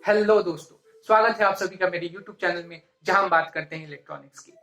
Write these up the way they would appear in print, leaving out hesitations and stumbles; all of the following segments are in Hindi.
हेलो दोस्तों, स्वागत है आप सभी का मेरे YouTube चैनल में जहां हम बात करते हैं इलेक्ट्रॉनिक्स की।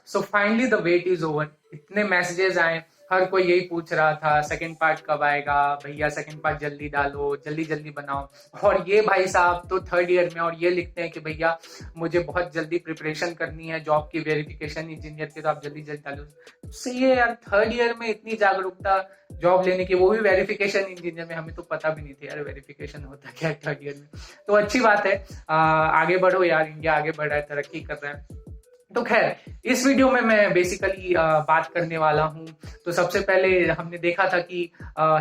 So finally the wait is over. इतने मैसेजेस आए, हर कोई यही पूछ रहा था सेकंड पार्ट कब आएगा भैया, सेकंड पार्ट जल्दी डालो, जल्दी जल्दी बनाओ। और ये भाई साहब तो थर्ड ईयर में और ये लिखते हैं कि भैया मुझे बहुत जल्दी प्रिपरेशन करनी है जॉब की, वेरिफिकेशन इंजीनियर की, तो आप जल्दी जल्दी डालो। सही है यार, थर्ड ईयर में इतनी जागरूकता जॉब लेने की, वो भी वेरिफिकेशन इंजीनियर में। हमें तो पता भी नहीं था यार वेरिफिकेशन होता क्या है थर्ड ईयर में। तो अच्छी बात है, आगे बढ़ो यार, इंडिया आगे बढ़ रहा है, तरक्की कर रहा है। तो खैर, इस वीडियो में मैं बेसिकली बात करने वाला हूं। तो सबसे पहले हमने देखा था कि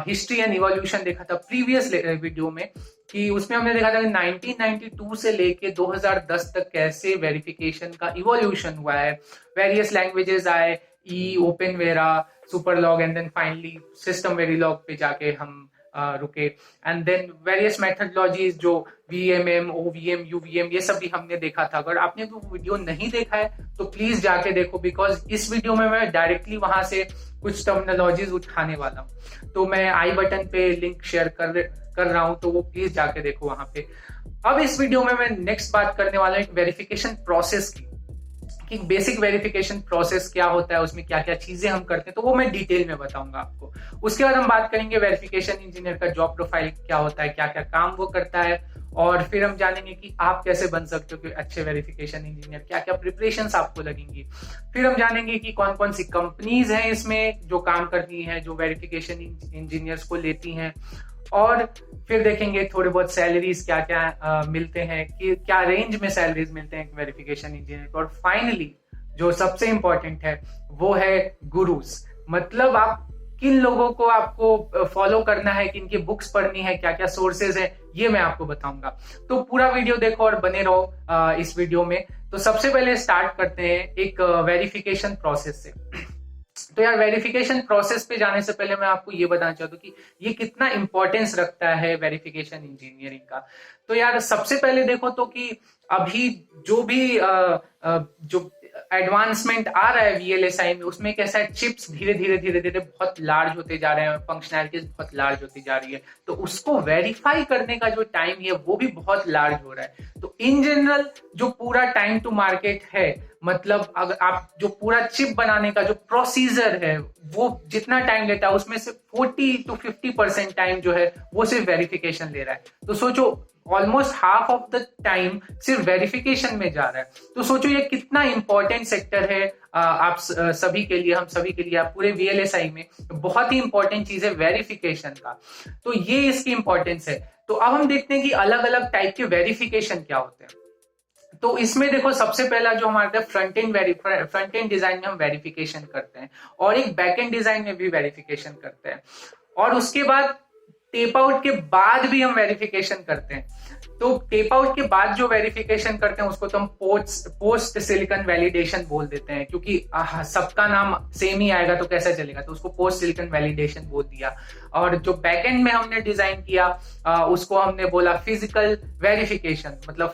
हिस्ट्री एंड इवोल्यूशन देखा था प्रीवियस वीडियो में, कि उसमें हमने देखा था कि 1992 से लेके 2010 तक कैसे वेरिफिकेशन का इवोल्यूशन हुआ है। वेरियस लैंग्वेजेस आए, e, OpenVera, SuperLog and then finally system Verilog पे जाके हम रुके। एंड देन वेरियस मेथडोलॉजीज जो VMM, OVM, UVM, ये सब भी हमने देखा था। अगर आपने वो वीडियो नहीं देखा है तो प्लीज जाके देखो, बिकॉज इस वीडियो में मैं डायरेक्टली वहां से कुछ टर्मिनोलॉजीज उठाने वाला हूँ। तो मैं आई बटन पे लिंक शेयर कर रहा हूं, तो वो प्लीज जाके देखो वहां पे। अब इस वीडियो में मैं नेक्स्ट बात करने वाला हूँ एक वेरिफिकेशन प्रोसेस की, कि बेसिक वेरिफिकेशन प्रोसेस क्या होता है, उसमें क्या क्या चीजें हम करते हैं, तो वो मैं डिटेल में बताऊंगा आपको। उसके बाद हम बात करेंगे वेरिफिकेशन इंजीनियर का जॉब प्रोफाइल क्या होता है, क्या क्या काम वो करता है, और फिर हम जानेंगे कि आप कैसे बन सकते हो कि अच्छे वेरिफिकेशन इंजीनियर, क्या क्या प्रिपरेशंस आपको लगेंगी। फिर हम जानेंगे कि कौन कौन सी कंपनीज हैं इसमें जो काम करती हैं, जो वेरिफिकेशन इंजीनियर्स को लेती हैं। और फिर देखेंगे थोड़े बहुत सैलरीज क्या क्या मिलते हैं, कि क्या रेंज में सैलरीज मिलते हैं वेरिफिकेशन इंजीनियर को। और फाइनली जो सबसे इंपॉर्टेंट है वो है गुरुज, मतलब आप किन लोगों को आपको फॉलो करना है, किन की बुक्स पढ़नी है, क्या क्या सोर्सेज है, ये मैं आपको बताऊंगा। तो पूरा वीडियो देखो और बने रहो इस वीडियो में। तो सबसे पहले स्टार्ट करते हैं एक वेरिफिकेशन प्रोसेस से। तो यार, वेरिफिकेशन प्रोसेस पे जाने से पहले मैं आपको ये बताना चाहता हूँ कि ये कितना इंपॉर्टेंस रखता है वेरिफिकेशन इंजीनियरिंग का। तो यार सबसे पहले देखो तो कि अभी जो भी जो एडवांसमेंट आ रहा है VLSI में, उसमें कैसा है, चिप्स धीरे धीरे धीरे धीरे बहुत लार्ज होते जा रहे हैं, फंक्शनैलिटीज बहुत लार्ज होती जा रही है, तो उसको वेरीफाई करने का जो टाइम है वो भी बहुत लार्ज हो रहा है। तो इन जनरल जो पूरा टाइम टू मार्केट है, मतलब अगर आप जो पूरा चिप बनाने का जो प्रोसीजर है वो जितना टाइम लेता है, उसमें से 40 to 50% टाइम जो है वो सिर्फ वेरिफिकेशन ले रहा है। तो सोचो, almost half of the time सिर्फ वेरिफिकेशन में जा रहा है। तो सोचो ये कितना इंपॉर्टेंट सेक्टर है आप सभी के लिए, हम सभी के लिए, आप पूरे VLSI में बहुत ही इंपॉर्टेंट चीज है वेरिफिकेशन का। तो ये इसकी इंपॉर्टेंस है। तो अब हम देखते हैं कि अलग अलग टाइप के वेरिफिकेशन क्या होते हैं। तो इसमें देखो, सबसे पहला जो हमारे फ्रंट एंड डिजाइन में हम वेरिफिकेशन करते हैं, और एक बैक एंड डिजाइन में भी वेरिफिकेशन करते हैं, और उसके बाद टेप आउट के बाद भी हम वेरिफिकेशन करते हैं। तो टेप आउट के बाद जो वेरिफिकेशन करते हैं उसको तो हम पोस्ट सिलिकॉन वैलिडेशन बोल देते हैं, क्योंकि सबका नाम सेम ही आएगा तो कैसा चलेगा, तो उसको पोस्ट सिलिकॉन वैलिडेशन बोल दिया। और जो बैकएंड में हमने डिजाइन किया उसको हमने बोला फिजिकल वेरिफिकेशन, मतलब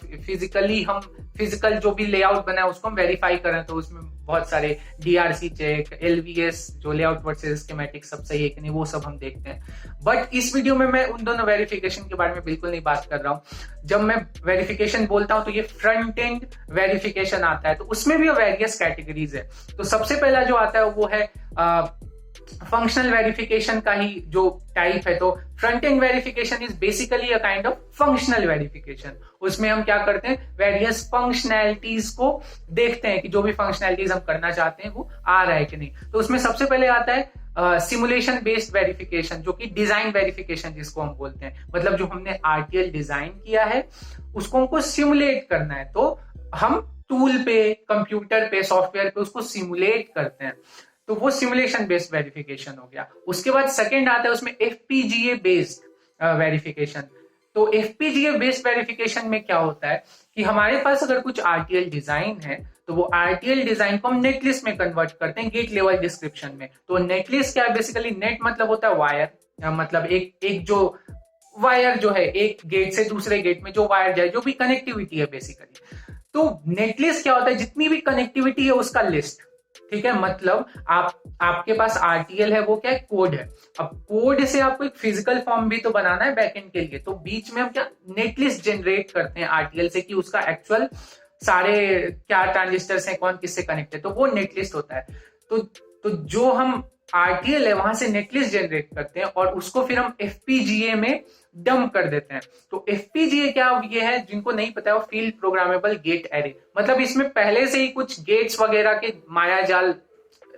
फिजिकल जो भी लेआउट बना है उसको हम वेरीफाई करें। तो उसमें बहुत सारे DRC चेक, LVS जो लेआउट वर्सेस स्कीमेटिक सब सही है कि नहीं, वो सब हम देखते हैं। बट इस वीडियो में मैं उन दोनों वेरिफिकेशन के बारे में बिल्कुल नहीं बात कर रहा हूं। जब मैं वेरिफिकेशन बोलता हूं तो ये फ्रंट एंड वेरिफिकेशन आता है, तो उसमें भी वेरियस कैटेगरीज है। तो सबसे पहला जो आता है वो है फंक्शनल वेरिफिकेशन का ही जो टाइप है। तो front end verification is basically a kind of functional verification. उसमें हम क्या करते हैं, वेरियस फंक्शनैलिटीज को देखते हैं कि जो भी फंक्शनैलिटीज हम करना चाहते हैं वो आ रहा है कि नहीं। तो उसमें सबसे पहले आता है सिमुलेशन बेस्ड वेरिफिकेशन, जो कि डिजाइन वेरिफिकेशन जिसको हम बोलते हैं। मतलब जो हमने RTL डिजाइन किया है उसको हमको सिमुलेट करना है, तो हम टूल पे, कंप्यूटर पे, सॉफ्टवेयर पे उसको सिमुलेट करते हैं। तो वो सिमुलेशन बेस्ड वेरिफिकेशन हो गया। उसके बाद सेकंड आता है उसमें FPGA बेस्ड वेरिफिकेशन। तो FPGA बेस्ड वेरिफिकेशन में क्या होता है कि हमारे पास अगर कुछ RTL डिजाइन है तो वो RTL डिजाइन को हम नेटलिस्ट में कन्वर्ट करते हैं गेट लेवल डिस्क्रिप्शन में। तो नेटलिस्ट क्या है, बेसिकली नेट मतलब होता है वायर, मतलब एक जो वायर जो है एक गेट से दूसरे गेट में जो वायर जाए, जो भी कनेक्टिविटी है बेसिकली। तो नेटलिस्ट क्या होता है, जितनी भी कनेक्टिविटी है उसका लिस्ट। ठीक है, मतलब आपके पास RTL है, वो क्या है, कोड है। अब कोड से आपको एक फिजिकल फॉर्म भी तो बनाना है बैकएंड के लिए, तो बीच में हम क्या नेटलिस्ट जनरेट करते हैं RTL से कि उसका एक्चुअल सारे क्या ट्रांजिस्टर्स हैं, कौन किससे कनेक्ट है, तो वो नेटलिस्ट होता है। तो जो हम RTL है वहां से नेटलिस्ट जनरेट करते हैं और उसको फिर हम FPGA में डंप कर देते हैं। तो FPGA क्या ये है, जिनको नहीं पता है, वो फील्ड प्रोग्रामेबल गेट एरे, मतलब इसमें पहले से ही कुछ गेट्स वगैरह के माया जाल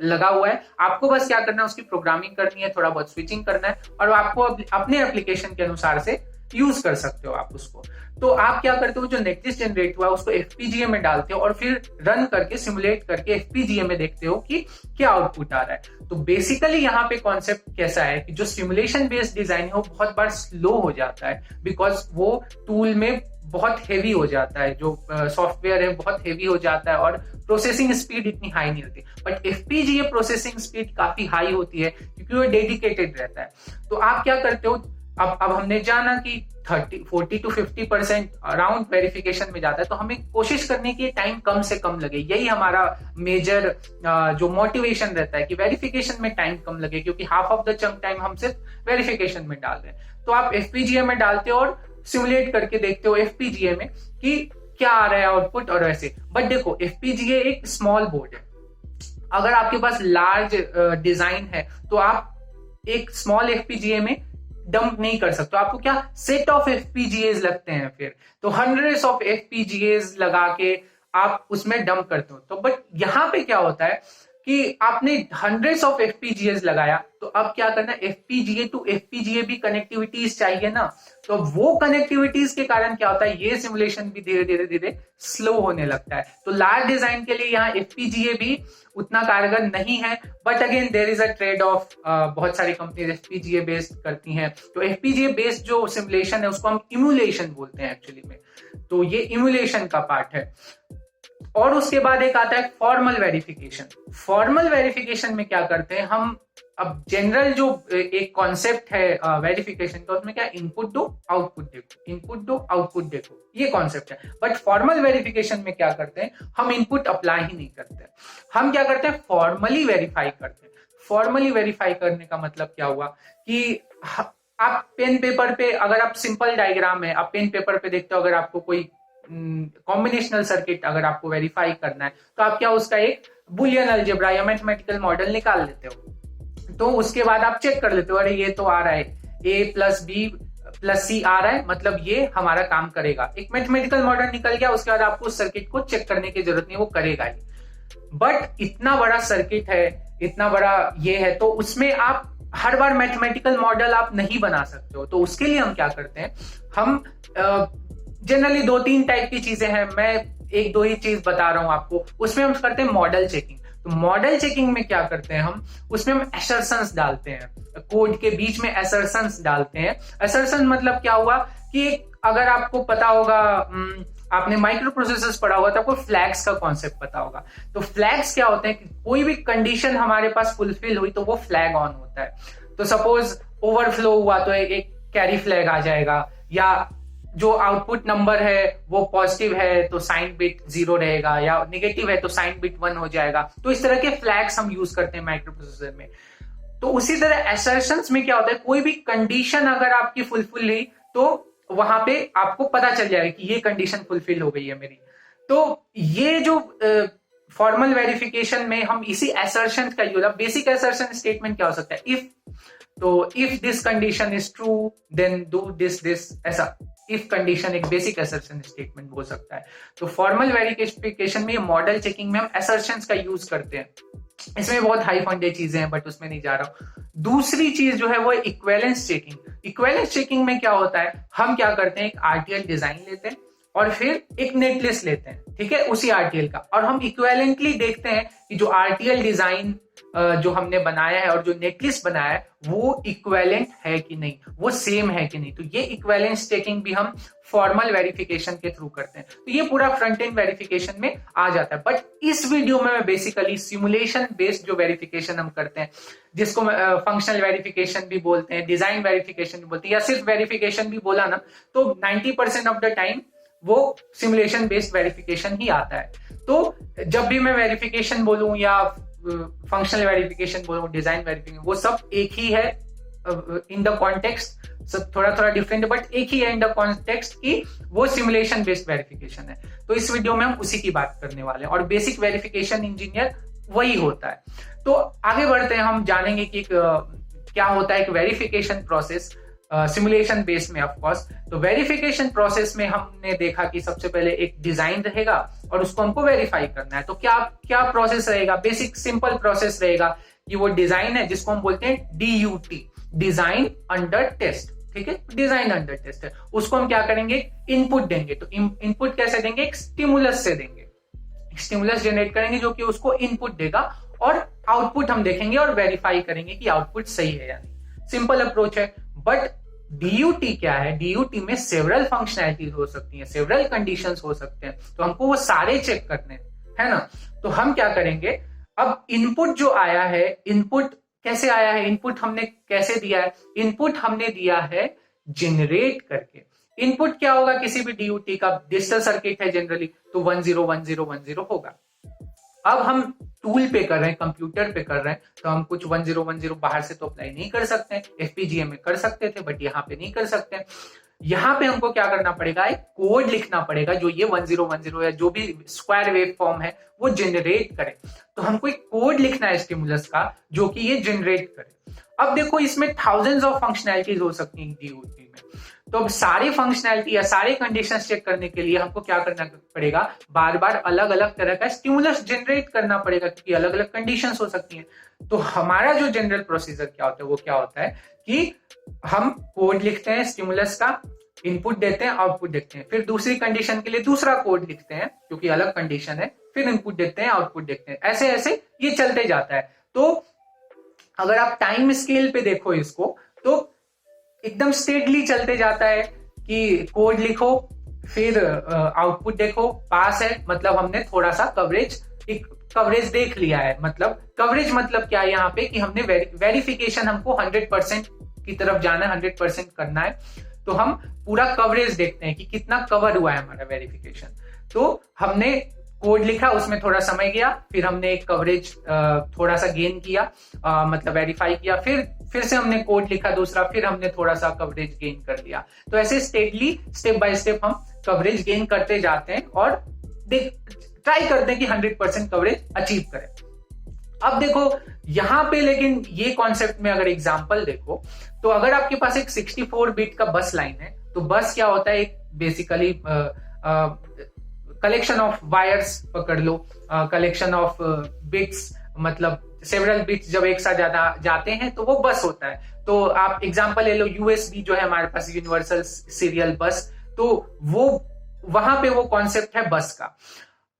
लगा हुआ है। आपको बस क्या करना है, उसकी प्रोग्रामिंग करनी है, थोड़ा बहुत स्विचिंग करना है और आपको अपने एप्लीकेशन के अनुसार से यूज कर सकते हो आप उसको। तो आप क्या करते हो, जो नेटलिस्ट जनरेट हुआ है उसको FPGA में डालते हो और फिर रन करके सिमुलेट करके FPGA में देखते हो कि क्या आउटपुट आ रहा है। तो बेसिकली यहाँ पे कॉन्सेप्ट कैसा है कि जो सिमुलेशन बेस्ड डिजाइन है वो बहुत बार स्लो हो जाता है, बिकॉज वो टूल में बहुत हेवी हो जाता है, जो सॉफ्टवेयर है बहुत हेवी हो जाता है और प्रोसेसिंग स्पीड इतनी हाई नहीं होती। बट FPGA प्रोसेसिंग स्पीड काफी हाई होती है क्योंकि वो डेडिकेटेड रहता है। तो आप क्या करते हो, अब हमने जाना कि 40 to 50% अराउंड वेरिफिकेशन में जाता है, तो हमें कोशिश करने की टाइम कम से कम लगे। यही हमारा मेजर जो मोटिवेशन रहता है कि वेरिफिकेशन में टाइम कम लगे, क्योंकि half of the chunk time हम सिर्फ वेरिफिकेशन में डाल रहे हैं। तो आप FPGA में डालते हो और सिमुलेट करके देखते हो FPGA में कि क्या आ रहा है आउटपुट और वैसे। बट देखो, FPGA एक स्मॉल बोर्ड है, अगर आपके पास लार्ज डिजाइन है तो आप एक स्मॉल FPGA में डंप नहीं कर सकते, आपको क्या सेट ऑफ FPGAs लगते हैं, फिर तो हंड्रेड्स ऑफ FPGAs लगा के आप उसमें डंप करते हो। तो बट यहां पे क्या होता है कि आपने हंड्रेड्स ऑफ FPGAs लगाया, तो अब क्या करना है, FPGA टू FPGA भी कनेक्टिविटीज चाहिए ना। तो वो कनेक्टिविटीज के कारण क्या होता है, ये सिमुलेशन भी धीरे धीरे धीरे स्लो होने लगता है। तो लार्ज डिजाइन के लिए यहाँ FPGA भी उतना कारगर नहीं है। But again there is a trade off, बहुत सारी कंपनीज FPGA बेस्ड करती हैं। तो FPGA बेस्ड जो सिमुलेशन है उसको हम इमुलेशन बोलते हैं एक्चुअली में। तो ये इमुलेशन का पार्ट है। और उसके बाद एक आता है फॉर्मल वेरिफिकेशन। फॉर्मल वेरिफिकेशन में क्या करते हैं हम, अब जनरल जो एक कॉन्सेप्ट है वेरिफिकेशन का, उसमें क्या इनपुट दो आउटपुट देखो, इनपुट दो आउटपुट देखो, ये कॉन्सेप्ट है। बट फॉर्मल वेरिफिकेशन में क्या करते हैं, हम इनपुट अप्लाई ही नहीं करते, हम क्या करते हैं, फॉर्मली वेरीफाई करते हैं। फॉर्मली वेरीफाई करने का मतलब क्या हुआ कि आप पेन पेपर पे, अगर आप सिंपल डायग्राम है, आप पेन पेपर पे देखते हो, अगर आपको कोई कॉम्बिनेशनल सर्किट अगर आपको वेरीफाई करना है, तो आप क्या उसका एक बुलियन अलजेब्रा या मैथमेटिकल मॉडल निकाल लेते हो। तो उसके बाद आप चेक कर लेते हो, अरे ये तो आ रहा है A + B + C आ रहा है, मतलब ये हमारा काम करेगा। एक मैथमेटिकल मॉडल निकल गया, उसके बाद आपको उस सर्किट को चेक करने की जरूरत नहीं, वो करेगा ही। बट इतना बड़ा सर्किट है, इतना बड़ा ये है, तो उसमें आप हर बार मैथमेटिकल मॉडल आप नहीं बना सकते हो। तो उसके लिए हम क्या करते हैं, हम जनरली 2-3 टाइप की चीजें हैं, मैं 1-2 ही चीज बता रहा हूं आपको। उसमें हम करते हैं मॉडल चेकिंग। तो मॉडल चेकिंग में क्या करते हैं हम, उसमें हम असर्शंस डालते हैं, कोड के बीच में असर्शंस डालते हैं। असर्शन मतलब क्या हुआ कि अगर आपको पता होगा, आपने माइक्रो प्रोसेसर्स पढ़ा होगा तो आपको फ्लैग्स का कॉन्सेप्ट पता होगा। तो फ्लैग्स क्या होते हैं कि कोई भी कंडीशन हमारे पास फुलफिल हुई तो वो फ्लैग ऑन होता है। तो सपोज ओवरफ्लो हुआ तो एक कैरी फ्लैग आ जाएगा, या जो आउटपुट नंबर है वो पॉजिटिव है तो साइन बिट 0 रहेगा, या नेगेटिव है तो साइन बिट 1 हो जाएगा। तो इस तरह के फ्लैग्स हम यूज करते हैं माइक्रो प्रोसेसर में। तो उसी तरह असर्शंस में क्या होता है, कोई भी कंडीशन अगर आपकी फुलफिल हुई तो वहां पे आपको पता चल जाएगा कि ये कंडीशन फुलफिल हो गई है मेरी। तो ये जो फॉर्मल वेरिफिकेशन में हम इसी असर्शन का यूज, बेसिक असर्शन स्टेटमेंट क्या हो सकता है, if this condition is true then do this this, ऐसा इफ कंडीशन एक बेसिक असर्शन स्टेटमेंट हो सकता है। तो फॉर्मल वेरिफिकेशन में, मॉडल चेकिंग में हम असर्शंस का यूज करते हैं। इसमें बहुत हाई फंडे चीजें हैं बट उसमें नहीं जा रहा हूं। दूसरी चीज जो है वो इक्विवेलेंस चेकिंग। इक्विवेलेंस चेकिंग में क्या होता है, हम क्या करते हैं, एक RTL डिजाइन लेते हैं और फिर एक नेटलिस्ट लेते हैं, ठीक है, उसी RTL का, और हम इक्विवेलेंटली देखते हैं कि जो RTL डिजाइन जो हमने बनाया है और जो नेटलिस्ट बनाया है वो इक्विवेलेंट है कि नहीं, वो सेम है कि नहीं। तो ये इक्विवेलेंस चेकिंग भी हम फॉर्मल वेरिफिकेशन के थ्रू करते हैं। तो ये पूरा फ्रंट एंड वेरिफिकेशन में आ जाता है। बट इस वीडियो में मैं बेसिकली सिमुलेशन बेस्ड जो वेरिफिकेशन हम करते हैं, जिसको फंक्शनल वेरिफिकेशन भी बोलते हैं, डिजाइन वेरिफिकेशन भी बोलते हैं, या सिर्फ वेरिफिकेशन भी बोला ना, तो 90% ऑफ द टाइम वो सिमुलेशन बेस्ड वेरिफिकेशन ही आता है। तो जब भी मैं वेरिफिकेशन बोलूं या फंक्शनल वेरिफिकेशन बोलो, डिजाइन वेरिफिकेशन, वो सब एक ही है इन द कॉन्टेक्स्ट, सब थोड़ा थोड़ा डिफरेंट है बट एक ही है इन द कॉन्टेक्स्ट की वो सिमुलेशन बेस्ड वेरिफिकेशन है। तो इस वीडियो में हम उसी की बात करने वाले हैं और बेसिक वेरिफिकेशन इंजीनियर वही होता है। तो आगे बढ़ते हैं, हम जानेंगे कि क्या होता है एक वेरिफिकेशन प्रोसेस सिमुलेशन बेस में। ऑफ कोर्स तो वेरिफिकेशन प्रोसेस में हमने देखा कि सबसे पहले एक डिजाइन रहेगा और उसको हमको वेरीफाई करना है। तो क्या क्या प्रोसेस रहेगा? बेसिक सिंपल प्रोसेस रहेगा कि वो डिजाइन है जिसको हम बोलते हैं DUT, डिजाइन अंडर टेस्ट। ठीक है, डिजाइन अंडर टेस्ट है, उसको हम क्या करेंगे, इनपुट देंगे। तो इनपुट कैसे देंगे? एक स्टिमुलस से देंगे, स्टिमुलस जनरेट करेंगे जो कि उसको इनपुट देगा और आउटपुट हम देखेंगे और वेरीफाई करेंगे कि आउटपुट सही है या नहीं। सिंपल अप्रोच है। बट DUT क्या है? DUT में सेवरल फंक्शनैलिटीज हो सकती हैं, सेवरल कंडीशंस हो सकते हैं, तो हमको वो सारे चेक करने है ना। तो हम क्या करेंगे, अब इनपुट जो आया है, इनपुट कैसे आया है, इनपुट हमने कैसे दिया है? इनपुट हमने दिया है जनरेट करके। इनपुट क्या होगा किसी भी DUT का? डिजिटल सर्किट है जनरली, तो 101010 होगा। अब हम टूल पे कर रहे हैं, कंप्यूटर पे कर रहे हैं, तो हम कुछ 1010 बाहर से तो अप्लाई नहीं कर सकते। FPGA में कर सकते थे बट यहाँ पे नहीं कर सकते। यहाँ पे हमको क्या करना पड़ेगा, एक कोड लिखना पड़ेगा जो ये 1010 या जो भी स्क्वायर वेव फॉर्म है वो जनरेट करे। तो हमको एक कोड लिखना है स्टिमुलस का जो कि ये जनरेट करे। अब देखो इसमें थाउजेंड्स ऑफ फंक्शनैलिटीज हो सकती है DUT में। तो अब सारी फंक्शनैलिटी या सारे कंडीशंस चेक करने के लिए हमको क्या करना पड़ेगा, बार बार अलग अलग तरह का स्टिमुलस जनरेट करना पड़ेगा क्योंकि अलग अलग कंडीशंस हो सकती हैं। तो हमारा जो जनरल प्रोसीजर क्या होता है वो क्या होता है कि हम कोड लिखते हैं स्टिमुलस का, इनपुट देते हैं, आउटपुट देखते हैं, फिर दूसरी कंडीशन के लिए दूसरा कोड लिखते हैं क्योंकि अलग कंडीशन है, फिर इनपुट देते हैं, आउटपुट देखते हैं, ऐसे ऐसे ये चलते जाता है। तो अगर आप टाइम स्केल पे देखो इसको तो एकदम स्टेडली चलते जाता है कि कोड लिखो फिर आउटपुट देखो, पास है मतलब हमने थोड़ा सा कवरेज देख लिया है। मतलब कवरेज मतलब क्या है यहाँ पे कि हमने वेरिफिकेशन हमको 100% की तरफ जाना है, 100% करना है। तो हम पूरा कवरेज देखते हैं कि कितना कवर हुआ है हमारा वेरिफिकेशन। तो हमने कोड लिखा, उसमें थोड़ा समय गया, फिर हमने एक कवरेज थोड़ा सा गेन किया, मतलब वेरीफाई किया, फिर से हमने कोड लिखा दूसरा, फिर हमने थोड़ा सा कवरेज गेन कर लिया। तो ऐसे स्टेडली स्टेप बाय स्टेप हम कवरेज गेन करते जाते हैं और ट्राई करते हैं कि 100% कवरेज अचीव करें। अब देखो यहां पे लेकिन ये कॉन्सेप्ट में अगर एग्जांपल देखो तो अगर आपके पास एक 64 बिट का बस लाइन है तो बस क्या होता है, एक बेसिकली कलेक्शन ऑफ वायर्स पकड़ लो, कलेक्शन ऑफ बिट्स, मतलब सेवरल बिट्स जब एक साथ जाते हैं तो वो बस होता है। तो आप एग्जांपल ले लो USB जो है हमारे पास, यूनिवर्सल सीरियल बस, तो वो वहां पे वो कॉन्सेप्ट है बस का।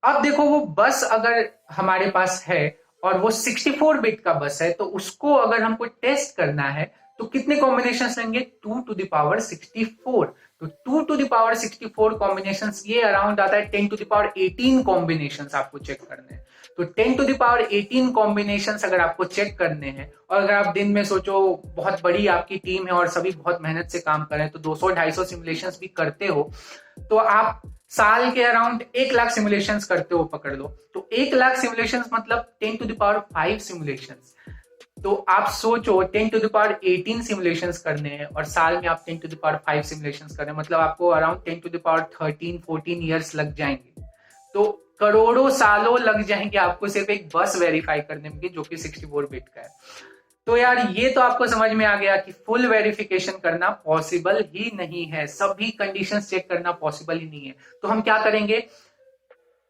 अब देखो वो बस अगर हमारे पास है और वो 64 बिट का बस है तो उसको अगर हमको टेस्ट करना है तो कितने कॉम्बिनेशंस लेंगे, 2 to the power 64। तो 2 to the power 64 कॉम्बिनेशंस, ये अराउंड आता है 10 to the power 18 कॉम्बिनेशंस आपको चेक करने हैं। तो 10 to the power 18 कॉम्बिनेशंस अगर आपको चेक करने हैं और अगर आप दिन में सोचो बहुत बड़ी आपकी टीम है और सभी बहुत मेहनत से काम कर रहे हैं तो 200-250 सिमुलेशंस भी करते हो, तो आप साल के अराउंड 1 लाख सिमुलेशंस करते हो पकड़ लो। तो 1 लाख सिमुलेशंस मतलब 10 to the power 5 सिमुलेशंस। तो आप सोचो 10 to the power 18 सिमुलेशंस करने हैं और साल में आप 10 to the power 5 सिमुलेशंस कर रहे हैं, मतलब आपको around 10 to the power 13-14 years लग जाएंगे। तो करोड़ों सालों लग जाएंगे आपको सिर्फ एक बस वेरीफाई करने में जो कि 64 बिट का है। तो यार ये तो आपको समझ में आ गया कि फुल वेरिफिकेशन करना पॉसिबल ही नहीं है, सभी कंडीशंस चेक करना पॉसिबल ही नहीं है। तो हम क्या करेंगे,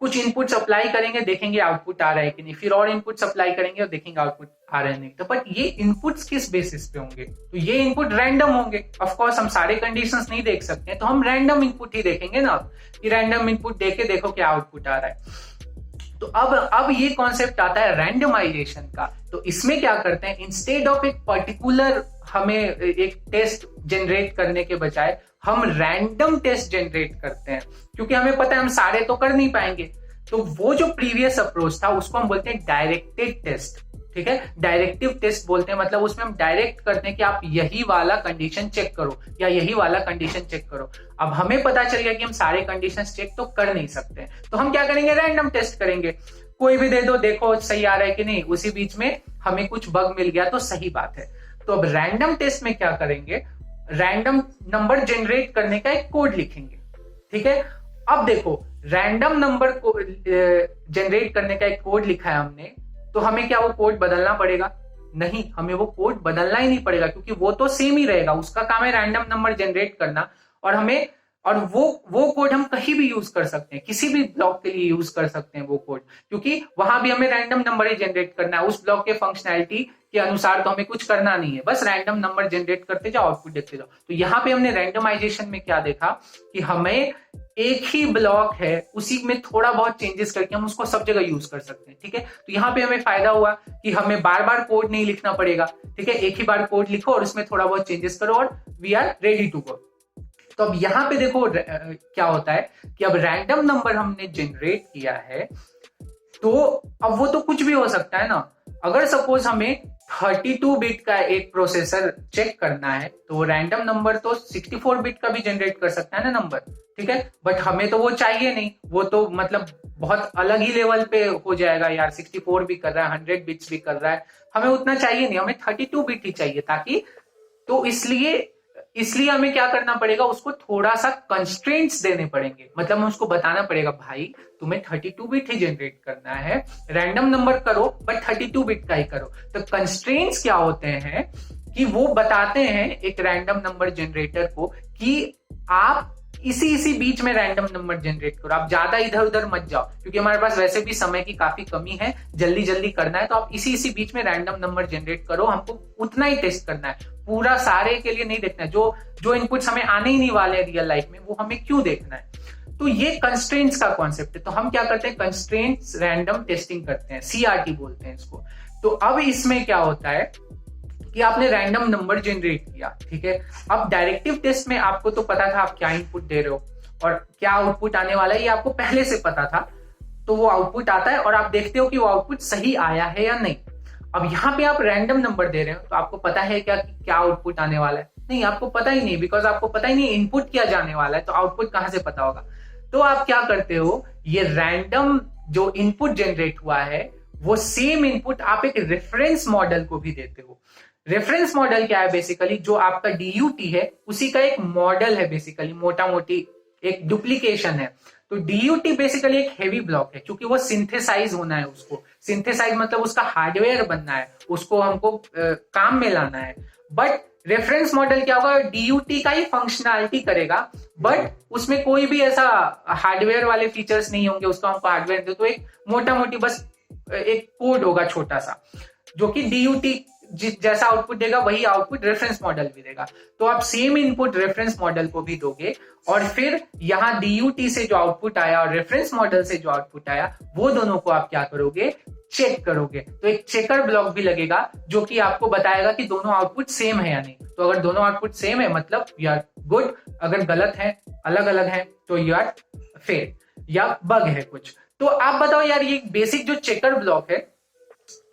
कुछ इनपुट्स अप्लाई करेंगे, देखेंगे आउटपुट आ रहा है कि नहीं, फिर और इनपुट्स अप्लाई करेंगे और देखेंगे आउटपुट आ रहा है नहीं। तो बट ये इनपुट्स किस बेसिस पे होंगे, तो ये इनपुट रैंडम होंगे। ऑफ कोर्स हम सारे कंडीशंस नहीं देख सकते हैं तो हम रैंडम इनपुट ही देखेंगे ना, कि रैंडम इनपुट देके देखो क्या आउटपुट आ रहा है। तो अब ये कॉन्सेप्ट आता है रैंडमाइजेशन का। तो इसमें क्या करते हैं, इंस्टेड ऑफ एक पर्टिकुलर हमें एक टेस्ट जनरेट करने के बजाय हम रैंडम टेस्ट जनरेट करते हैं, क्योंकि हमें पता है हम सारे तो कर नहीं पाएंगे। तो वो जो प्रीवियस अप्रोच था उसको हम बोलते हैं डायरेक्टेड टेस्ट। ठीक है, डायरेक्टिव टेस्ट बोलते हैं, मतलब उसमें हम डायरेक्ट करते हैं कि आप यही वाला कंडीशन चेक करो या यही वाला कंडीशन चेक करो। अब हमें पता चल गया कि हम सारे कंडीशंस चेक तो कर नहीं सकते, तो हम क्या करेंगे, रैंडम टेस्ट करेंगे। कोई भी दे दो, देखो सही आ रहा है कि नहीं, उसी बीच में हमें कुछ बग मिल गया तो सही बात है। तो अब रैंडम टेस्ट में क्या करेंगे, रैंडम नंबर जनरेट करने का एक कोड लिखेंगे, ठीक है। अब देखो रैंडम नंबर को जनरेट करने का एक कोड लिखा है हमने, तो हमें क्या वो कोड बदलना पड़ेगा? नहीं, हमें वो कोड बदलना ही नहीं पड़ेगा, क्योंकि वो तो सेम ही रहेगा, उसका काम है रैंडम नंबर जनरेट करना। और वो कोड हम कहीं भी यूज कर सकते हैं, किसी भी ब्लॉक के लिए यूज कर सकते हैं वो कोड, क्योंकि वहां भी हमें रैंडम नंबर ही जनरेट करना है। उस ब्लॉक के फंक्शनैलिटी के अनुसार तो हमें कुछ करना नहीं है, बस रैंडम नंबर जनरेट करते जाओ, आउटपुट देखते जाओ। तो यहाँ पे हमने रैंडमाइजेशन में क्या देखा कि हमें एक ही ब्लॉक है, उसी में थोड़ा बहुत चेंजेस करके हम उसको सब जगह यूज कर सकते हैं, ठीक है। तो यहाँ पे हमें फायदा हुआ कि हमें बार बार कोड नहीं लिखना पड़ेगा, ठीक है। एक ही बार कोड लिखो और उसमें थोड़ा बहुत चेंजेस करो और we are ready to go. तो अब यहाँ पे देखो क्या होता है कि अब रैंडम नंबर हमने जनरेट किया है, तो अब वो तो कुछ भी हो सकता है ना। अगर सपोज हमें 32 बिट का एक प्रोसेसर चेक करना है, तो रैंडम नंबर तो 64 बिट का भी जनरेट कर सकता है ना नंबर, ठीक है। बट हमें तो वो चाहिए नहीं, वो तो मतलब बहुत अलग ही लेवल पे हो जाएगा यार, 64 भी कर रहा है, 100 बिट्स भी कर रहा है, हमें उतना चाहिए नहीं, हमें 32 बिट ही चाहिए, ताकि तो इसलिए हमें क्या करना पड़ेगा, उसको थोड़ा सा कंस्ट्रेंट्स देने पड़ेंगे। मतलब उसको बताना पड़ेगा भाई तुम्हें 32 बिट ही जनरेट करना है, रैंडम नंबर करो बट 32 बिट का ही करो। तो कंस्ट्रेंट्स क्या होते हैं कि वो बताते हैं एक रैंडम नंबर जनरेटर को कि आप इसी बीच में रैंडम नंबर जनरेट करो, आप ज्यादा इधर उधर मत जाओ, क्योंकि हमारे पास वैसे भी समय की काफी कमी है, जल्दी जल्दी करना है, तो आप इसी बीच में रैंडम नंबर जनरेट करो, हमको उतना ही टेस्ट करना है, पूरा सारे के लिए नहीं देखना है। जो इनपुट्स हमें आने ही नहीं वाले हैं रियल लाइफ में, वो हमें क्यों देखना है। तो ये कंस्ट्रेंट्स का कॉन्सेप्ट है। तो हम क्या करते हैं, कंस्ट्रेंट्स रैंडम टेस्टिंग करते हैं, CRT बोलते हैं इसको। तो अब इसमें क्या होता है कि आपने रैंडम नंबर जनरेट किया, ठीक है। अब डायरेक्टिव टेस्ट में आपको तो पता था आप क्या इनपुट दे रहे हो और क्या आउटपुट आने वाला है, ये आपको पहले से पता था। तो वो आउटपुट आता है और आप देखते हो कि वो आउटपुट सही आया है या नहीं। अब यहाँ पे आप रैंडम नंबर दे रहे हो, तो आपको पता है क्या आउटपुट आने वाला है? नहीं, आपको पता ही नहीं, बिकॉज आपको पता ही नहीं इनपुट क्या जाने वाला है, तो आउटपुट कहां से पता होगा। तो आप क्या करते हो, ये रैंडम जो इनपुट जनरेट हुआ है, वो सेम इनपुट आप एक रेफरेंस मॉडल को भी देते हो। रेफरेंस मॉडल क्या है? बेसिकली जो आपका DUT है उसी का एक मॉडल है, बेसिकली मोटा मोटी एक डुप्लीकेशन है। तो DUT बेसिकली एक हेवी ब्लॉक है, क्योंकि वो सिंथेसाइज होना है, उसको सिंथेसाइज मतलब उसका हार्डवेयर बनना है, उसको हमको काम में लाना है। बट रेफरेंस मॉडल क्या होगा, DUT का ही फंक्शनैलिटी करेगा, बट उसमें कोई भी ऐसा हार्डवेयर वाले फीचर्स नहीं होंगे, उसका हमको हार्डवेयर दे, तो एक मोटा मोटी बस एक कोड होगा छोटा सा, जो कि DUT जैसा आउटपुट देगा वही आउटपुट रेफरेंस मॉडल भी देगा। तो आप सेम इनपुट रेफरेंस मॉडल को भी दोगे, और फिर यहाँ DUT से जो आउटपुट आया और रेफरेंस मॉडल से जो आउटपुट आया, वो दोनों को आप क्या करोगे, चेक करोगे। तो एक चेकर ब्लॉक भी लगेगा जो कि आपको बताएगा कि दोनों आउटपुट सेम है या नहीं। तो अगर दोनों आउटपुट सेम है मतलब यू आर गुड, अगर गलत है, अलग अलग है, तो यू आर फेल या बग है कुछ। तो आप बताओ यार, ये बेसिक जो चेकर ब्लॉक है,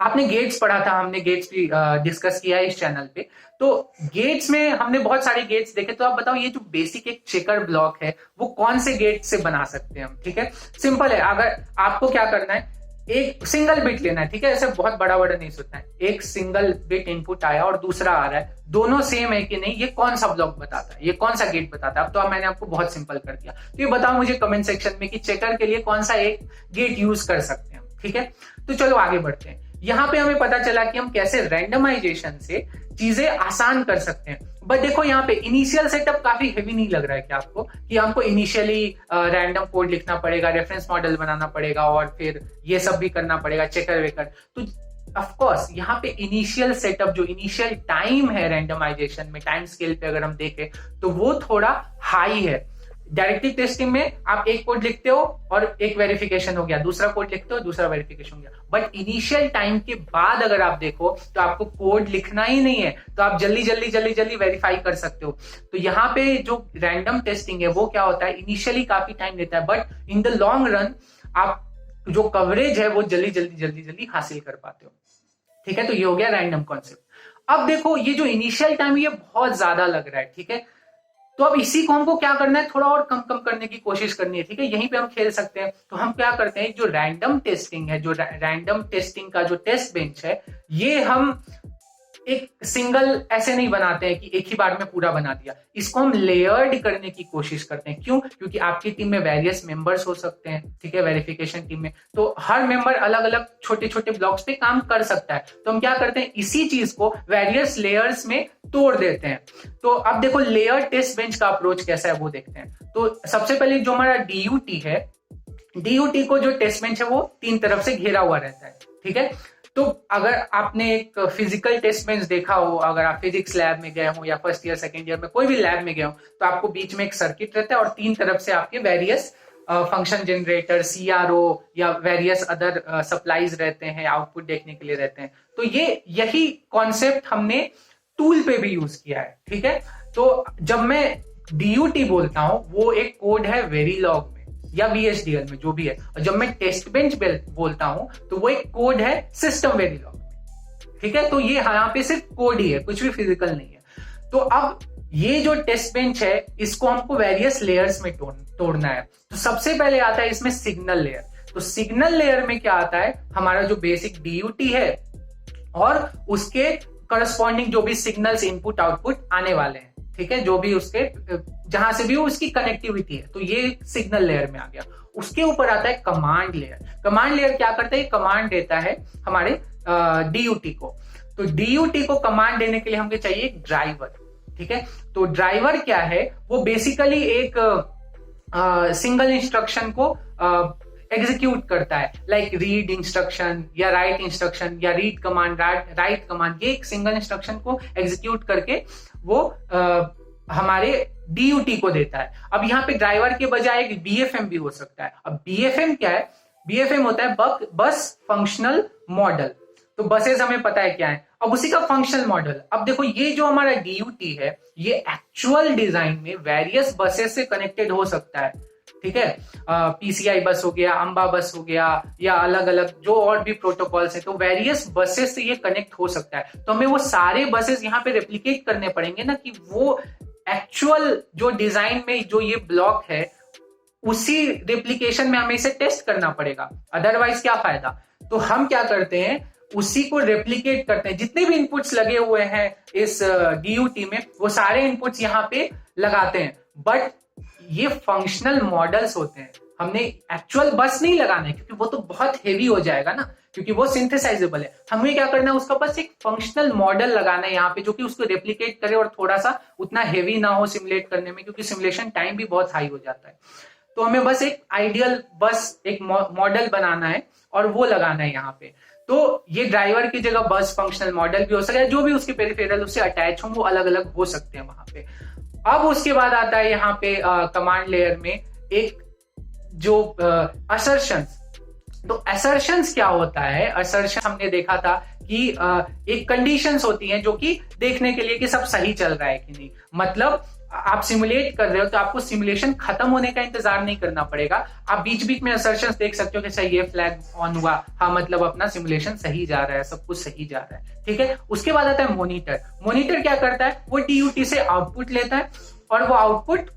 आपने गेट्स पढ़ा था, हमने गेट्स भी डिस्कस किया है इस चैनल पे। तो गेट्स में हमने बहुत सारे गेट्स देखे। तो आप बताओ ये जो बेसिक एक चेकर ब्लॉक है, वो कौन से गेट से बना सकते हैं हम? ठीक है, सिंपल है। अगर आपको क्या करना है, एक सिंगल बिट लेना है, ठीक है, ऐसे बहुत बड़ा बड़ा नहीं सोचना है। एक सिंगल बिट इनपुट आया और दूसरा आ रहा है, दोनों सेम है कि नहीं, ये कौन सा ब्लॉक बताता है, ये कौन सा गेट बताता है। अब तो मैंने आपको बहुत सिंपल कर दिया। तो ये बताओ मुझे कमेंट सेक्शन में कि चेकर के लिए कौन सा एक गेट यूज कर सकते हैं, ठीक है। तो चलो आगे बढ़ते हैं। यहाँ पे हमें पता चला कि हम कैसे रैंडमाइजेशन से चीजें आसान कर सकते हैं। बट देखो यहाँ पे इनिशियल सेटअप काफी हेवी नहीं लग रहा है क्या आपको, कि हमको इनिशियली रैंडम कोड लिखना पड़ेगा, रेफरेंस मॉडल बनाना पड़ेगा और फिर ये सब भी करना पड़ेगा, चेकर वेकर। तो ऑफ कोर्स यहाँ पे इनिशियल सेटअप, जो इनिशियल टाइम है रैंडमाइजेशन में, टाइम स्केल पे अगर हम देखें तो वो थोड़ा हाई है। डायरेक्टिव टेस्टिंग में आप एक कोड लिखते हो और एक वेरिफिकेशन हो गया, दूसरा कोड लिखते हो, दूसरा वेरिफिकेशन हो गया। बट इनिशियल टाइम के बाद अगर आप देखो तो आपको कोड लिखना ही नहीं है, तो आप जल्दी जल्दी जल्दी जल्दी वेरीफाई कर सकते हो। तो यहाँ पे जो रैंडम टेस्टिंग है वो क्या होता है, इनिशियली काफी टाइम लेता है, but in the long run आप जो कवरेज है वो जल्दी जल्दी जल्दी जल्दी हासिल कर पाते हो, ठीक है। तो ये हो गया रैंडम कॉन्सेप्ट। अब देखो ये जो इनिशियल टाइम ये बहुत ज्यादा लग रहा है, ठीक है। तो अब इसी को हमको क्या करना है, थोड़ा और कम कम करने की कोशिश करनी है, ठीक है। यहीं पे हम खेल सकते हैं। तो हम क्या करते हैं, जो रैंडम टेस्टिंग है, जो रैंडम टेस्टिंग का जो टेस्ट बेंच है, ये हम एक सिंगल ऐसे नहीं बनाते हैं कि एक ही बार में पूरा बना दिया। इसको हम लेयर्ड करने की कोशिश करते हैं। क्यों? क्योंकि आपकी टीम में वेरियस मेंबर्स हो सकते हैं, ठीक है, वेरिफिकेशन टीम में। तो हर मेंबर अलग अलग छोटे छोटे ब्लॉक्स पे काम कर सकता है। तो हम क्या करते हैं, इसी चीज को वेरियस लेयर्स में तोड़ देते हैं। तो अब देखो लेयर टेस्ट बेंच का अप्रोच कैसा है वो देखते हैं। तो सबसे पहले जो हमारा डीयूटी है, डीयूटी को जो टेस्ट बेंच है वो तीन तरफ से घेरा हुआ रहता है, ठीक है। तो अगर आपने एक फिजिकल टेस्ट बेंच देखा हो, अगर आप फिजिक्स लैब में गए हो या फर्स्ट ईयर सेकेंड ईयर में कोई भी लैब में गए हो, तो आपको बीच में एक सर्किट रहता है और तीन तरफ से आपके वेरियस फंक्शन जनरेटर, सीआरओ या वेरियस अदर सप्लाईज रहते हैं, आउटपुट देखने के लिए रहते हैं। तो यही कॉन्सेप्ट हमने टूल पे भी यूज किया है, ठीक है। तो जब मैं डीयूटी बोलता हूं, वो एक कोड है वेरीलॉग या VHDL में, जो भी है। और जब मैं टेस्ट बेंच बोलता हूं, तो वो एक कोड है सिस्टम वेरीलॉग, ठीक है। तो ये यहाँ पे सिर्फ कोड ही है, कुछ भी फिजिकल नहीं है। तो अब ये जो टेस्ट बेंच है, इसको हमको वेरियस लेयर्स में तोड़ना है। तो सबसे पहले आता है इसमें सिग्नल लेयर। तो सिग्नल लेयर में क्या आता है, हमारा जो बेसिक DUT है और उसके करस्पॉन्डिंग जो भी सिग्नल्स इनपुट आउटपुट आने वाले हैं, ठीक है, जो भी उसके जहां से भी हो उसकी कनेक्टिविटी है। तो ये सिग्नल लेयर में आ गया। उसके ऊपर आता है कमांड लेयर। कमांड लेयर क्या करता है, कमांड देता है हमारे DUT को। तो DUT को कमांड देने के लिए हमें चाहिए एक ड्राइवर, ठीक है। तो ड्राइवर क्या है, वो बेसिकली एक सिंगल इंस्ट्रक्शन को एग्जीक्यूट करता है, लाइक रीड इंस्ट्रक्शन या राइट इंस्ट्रक्शन या रीड कमांड, राइट कमांड। ये एक सिंगल इंस्ट्रक्शन को एग्जीक्यूट करके वो हमारे DUT को देता है। अब यहाँ पे ड्राइवर के बजाय एक BFM भी हो सकता है। अब BFM क्या है, BFM होता है बस फंक्शनल मॉडल। तो बसेस हमें पता है क्या है, अब उसी का फंक्शनल मॉडल। अब देखो ये जो हमारा DUT है, ये एक्चुअल डिजाइन में वेरियस बसेस से कनेक्टेड हो सकता है, ठीक है। PCI बस हो गया, अम्बा बस हो गया, या अलग अलग जो और भी प्रोटोकॉल्स है, तो वेरियस बसेस से ये कनेक्ट हो सकता है। तो हमें वो सारे बसेस यहाँ पे रेप्लिकेट करने पड़ेंगे ना, कि वो एक्चुअल जो डिजाइन में जो ये ब्लॉक है, उसी रेप्लिकेशन में हमें इसे टेस्ट करना पड़ेगा, अदरवाइज क्या फायदा। तो हम क्या करते हैं, उसी को रेप्लिकेट करते हैं। जितने भी इनपुट्स लगे हुए हैं इस DUT में, वो सारे इनपुट्स यहाँ पे लगाते हैं। बट ये फंक्शनल मॉडल्स होते हैं, हमने एक्चुअल बस नहीं लगाना है, क्योंकि वो तो बहुत हेवी हो जाएगा ना, क्योंकि वो सिंथेसाइजेबल है। हमें क्या करना है, उसका बस एक फंक्शनल मॉडल लगाना है यहाँ पे, जो कि उसको रेप्लिकेट करे और थोड़ा सा उतना हेवी ना हो सिमुलेट करने में, क्योंकि सिमुलेशन टाइम भी बहुत हाई हो जाता है। तो हमें बस एक आइडियल बस एक मॉडल बनाना है और वो लगाना है यहाँ पे। तो ये ड्राइवर की जगह बस फंक्शनल मॉडल भी हो सकता है, जो भी उसके पेरिफेरल उससे अटैच हो वो अलग अलग हो सकते हैं वहां पे। अब उसके बाद आता है यहाँ पे कमांड लेयर में एक जो असर्शंस। तो असर्शंस क्या होता है, असर्शन हमने देखा था कि एक कंडीशंस होती हैं जो कि देखने के लिए कि सब सही चल रहा है कि नहीं। मतलब आप सिमुलेट कर रहे हो तो आपको सिमुलेशन खत्म होने का इंतजार नहीं करना पड़ेगा। आप बीच बीच में असर्शंस देख सकते हो कि सही ये फ्लैग ऑन हुआ, हाँ मतलब अपना सिमुलेशन सही जा रहा है, सब कुछ सही जा रहा है, ठीक है। उसके बाद आता है मॉनिटर। मॉनिटर क्या करता है, वो DUT से आउटपुट लेता है और वो आउटपुट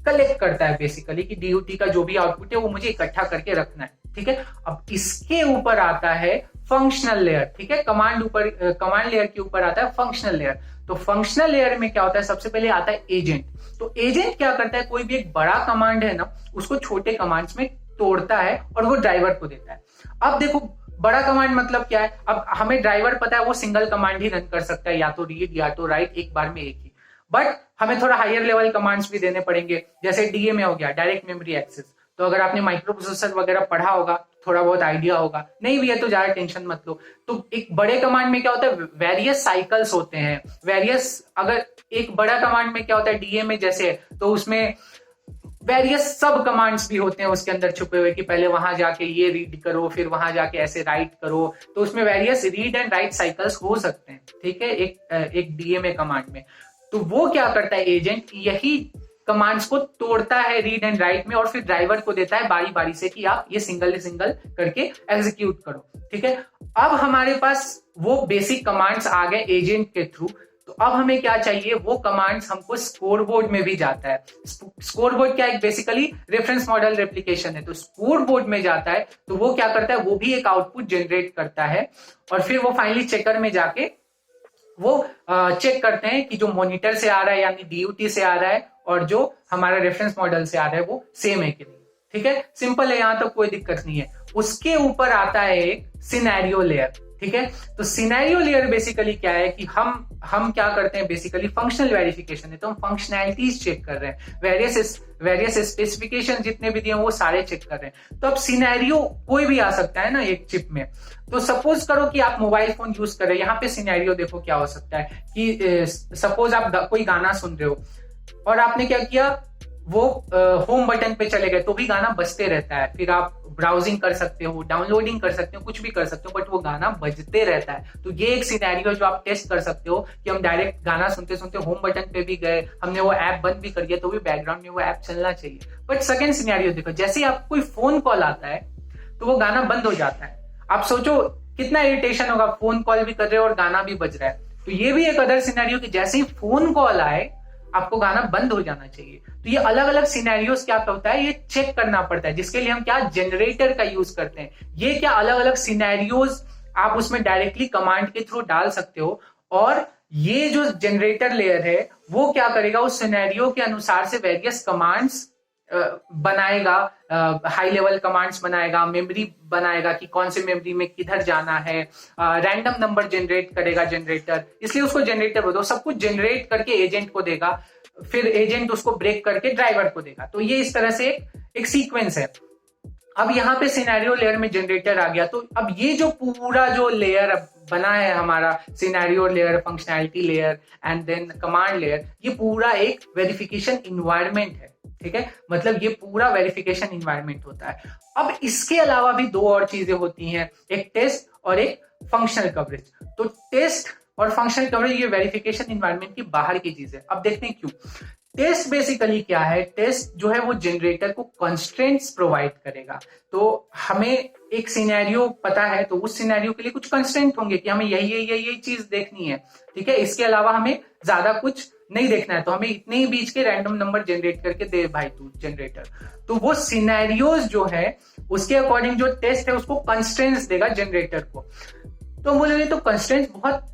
कलेक्ट करता है बेसिकली, कि DUT का जो भी आउटपुट है वो मुझे इकट्ठा करके रखना है, ठीक है। अब इसके ऊपर आता है फंक्शनल लेयर, ठीक है। कमांड लेयर के ऊपर आता है फंक्शनल लेयर। तो फंक्शनल लेयर में क्या होता है, सबसे पहले आता है एजेंट। तो एजेंट क्या करता है, कोई भी एक बड़ा कमांड है ना, उसको छोटे कमांड्स में तोड़ता है और वो ड्राइवर को देता है। अब देखो बड़ा कमांड मतलब क्या है, अब हमें ड्राइवर पता है वो सिंगल कमांड ही रन कर सकता है, या तो रीड या तो राइट, एक बार में एक ही। बट हमें थोड़ा हायर लेवल कमांड्स भी देने पड़ेंगे, जैसे DMA हो गया, डायरेक्ट मेमोरी एक्सेस। तो अगर आपने माइक्रो प्रोसेसर वगैरह पढ़ा होगा, थोड़ा बहुत आइडिया होगा, नहीं भी है तो ज्यादा टेंशन मत लो। तो एक बड़े कमांड में क्या होता है, वेरियस साइकिल्स होते हैं, अगर एक बड़ा कमांड में क्या होता है DMA जैसे, तो उसमें वेरियस सब कमांड्स भी होते हैं उसके अंदर छुपे हुए, कि पहले वहां जाके ये रीड करो, फिर वहां जाके ऐसे राइट करो। तो उसमें various read and right cycles हो सकते हैं, ठीक है, एक DMA कमांड में। तो वो क्या करता है एजेंट, यही कमांड्स को तोड़ता है रीड एंड राइट में, और फिर ड्राइवर को देता है बारी बारी से कि आप ये सिंगल करके एग्जीक्यूट करो, ठीक है। अब हमारे पास वो बेसिक कमांड्स आ गए एजेंट के थ्रू, तो अब हमें क्या चाहिए, वो कमांड्स हमको स्कोर बोर्ड में भी जाता है। स्कोर बोर्ड क्या है, बेसिकली रेफरेंस मॉडल रेप्लिकेशन है। तो स्कोर बोर्ड में जाता है तो वो क्या करता है, वो भी एक आउटपुट जनरेट करता है और फिर वो फाइनली चेकर में जाके वो चेक करते हैं कि जो मॉनिटर से आ रहा है यानी DUT से आ रहा है और जो हमारा रेफरेंस मॉडल से आ रहा है वो सेम है कि नहीं। ठीक है, सिंपल है, यहां तक कोई दिक्कत नहीं है। उसके ऊपर आता है एक सिनेरियो लेयर। ठीक है, तो सिनेरियो लेयर बेसिकली क्या है कि हम क्या करते हैं, बेसिकली फंक्शनल वेरिफिकेशन है। तो हम फंक्शनैलिटीज चेक कर रहे हैं, वेरियस स्पेसिफिकेशन जितने भी दिए वो सारे चेक कर रहे हैं। तो अब सिनेरियो कोई भी आ सकता है ना एक चिप में। तो सपोज करो कि आप मोबाइल फोन यूज कर रहे हैं, यहाँ पे सिनेरियो देखो क्या हो सकता है कि सपोज आप कोई गाना सुन रहे हो और आपने क्या किया, वो होम बटन पे चले गए तो भी गाना बजते रहता है। फिर आप ब्राउजिंग कर सकते हो, डाउनलोडिंग कर सकते हो, कुछ भी कर सकते हो, बट वो गाना बजते रहता है। तो ये एक सिनेरियो जो आप टेस्ट कर सकते हो कि हम डायरेक्ट गाना सुनते सुनते होम बटन पे भी गए, हमने वो ऐप बंद भी कर दिया तो भी बैकग्राउंड में वो ऐप चलना चाहिए। बट सेकेंड सिनेरियो देखो, जैसे ही आपको कोई फोन कॉल आता है तो वो गाना बंद हो जाता है। आप सोचो कितना इरिटेशन होगा, फोन कॉल भी कर रहे हो और गाना भी बज रहा है। तो ये भी एक अदर सिनेरियो कि जैसे ही फोन कॉल आए आपको गाना बंद हो जाना चाहिए। तो ये अलग अलग सिनेरियोस क्या होता है, ये चेक करना पड़ता है, जिसके लिए हम क्या जनरेटर का यूज करते हैं। ये क्या अलग अलग सिनेरियोस आप उसमें डायरेक्टली कमांड के थ्रू डाल सकते हो और ये जो जनरेटर लेयर है वो क्या करेगा, उस सिनेरियो के अनुसार से वेरियस कमांड्स बनाएगा, हाई लेवल कमांड्स बनाएगा, मेमोरी बनाएगा कि कौन से मेमोरी में किधर जाना है, रैंडम नंबर जनरेट करेगा जनरेटर, इसलिए उसको जनरेटर बोलते हैं। सब कुछ जनरेट करके एजेंट को देगा, फिर एजेंट उसको ब्रेक करके ड्राइवर को देगा। तो ये इस तरह से एक सीक्वेंस है। अब यहाँ पे सिनेरियो लेयर में जनरेटर आ गया, तो अब ये जो पूरा जो लेयर बना है हमारा, scenario layer, functionality layer and then command layer, ये पूरा एक वेरिफिकेशन इन्वायरमेंट है। ठीक है, मतलब ये पूरा वेरिफिकेशन इन्वायरमेंट होता है। अब इसके अलावा भी दो और चीजें होती हैं, एक टेस्ट और एक फंक्शनल कवरेज। तो टेस्ट और फंक्शनल कवरेज ये वेरिफिकेशन इन्वायरमेंट की बाहर की चीज है। अब देखते हैं क्यों। टेस्ट बेसिकली क्या है, टेस्ट जो है वो जनरेटर को कंस्ट्रेंट्स प्रोवाइड करेगा। तो हमें एक सिनेरियो पता है तो उस सिनेरियो के लिए कुछ कंस्ट्रेंट होंगे कि हमें यही चीज देखनी है। ठीक है, इसके अलावा हमें ज्यादा कुछ नहीं देखना है, तो हमें इतने ही बीच के रैंडम नंबर जनरेट करके दे भाई तू जनरेटर। तो वो सिनेरियोज जो है उसके अकॉर्डिंग जो टेस्ट है उसको कंस्ट्रेंट्स देगा जनरेटर को। तो बोले तो कंस्ट्रेंट्स बहुत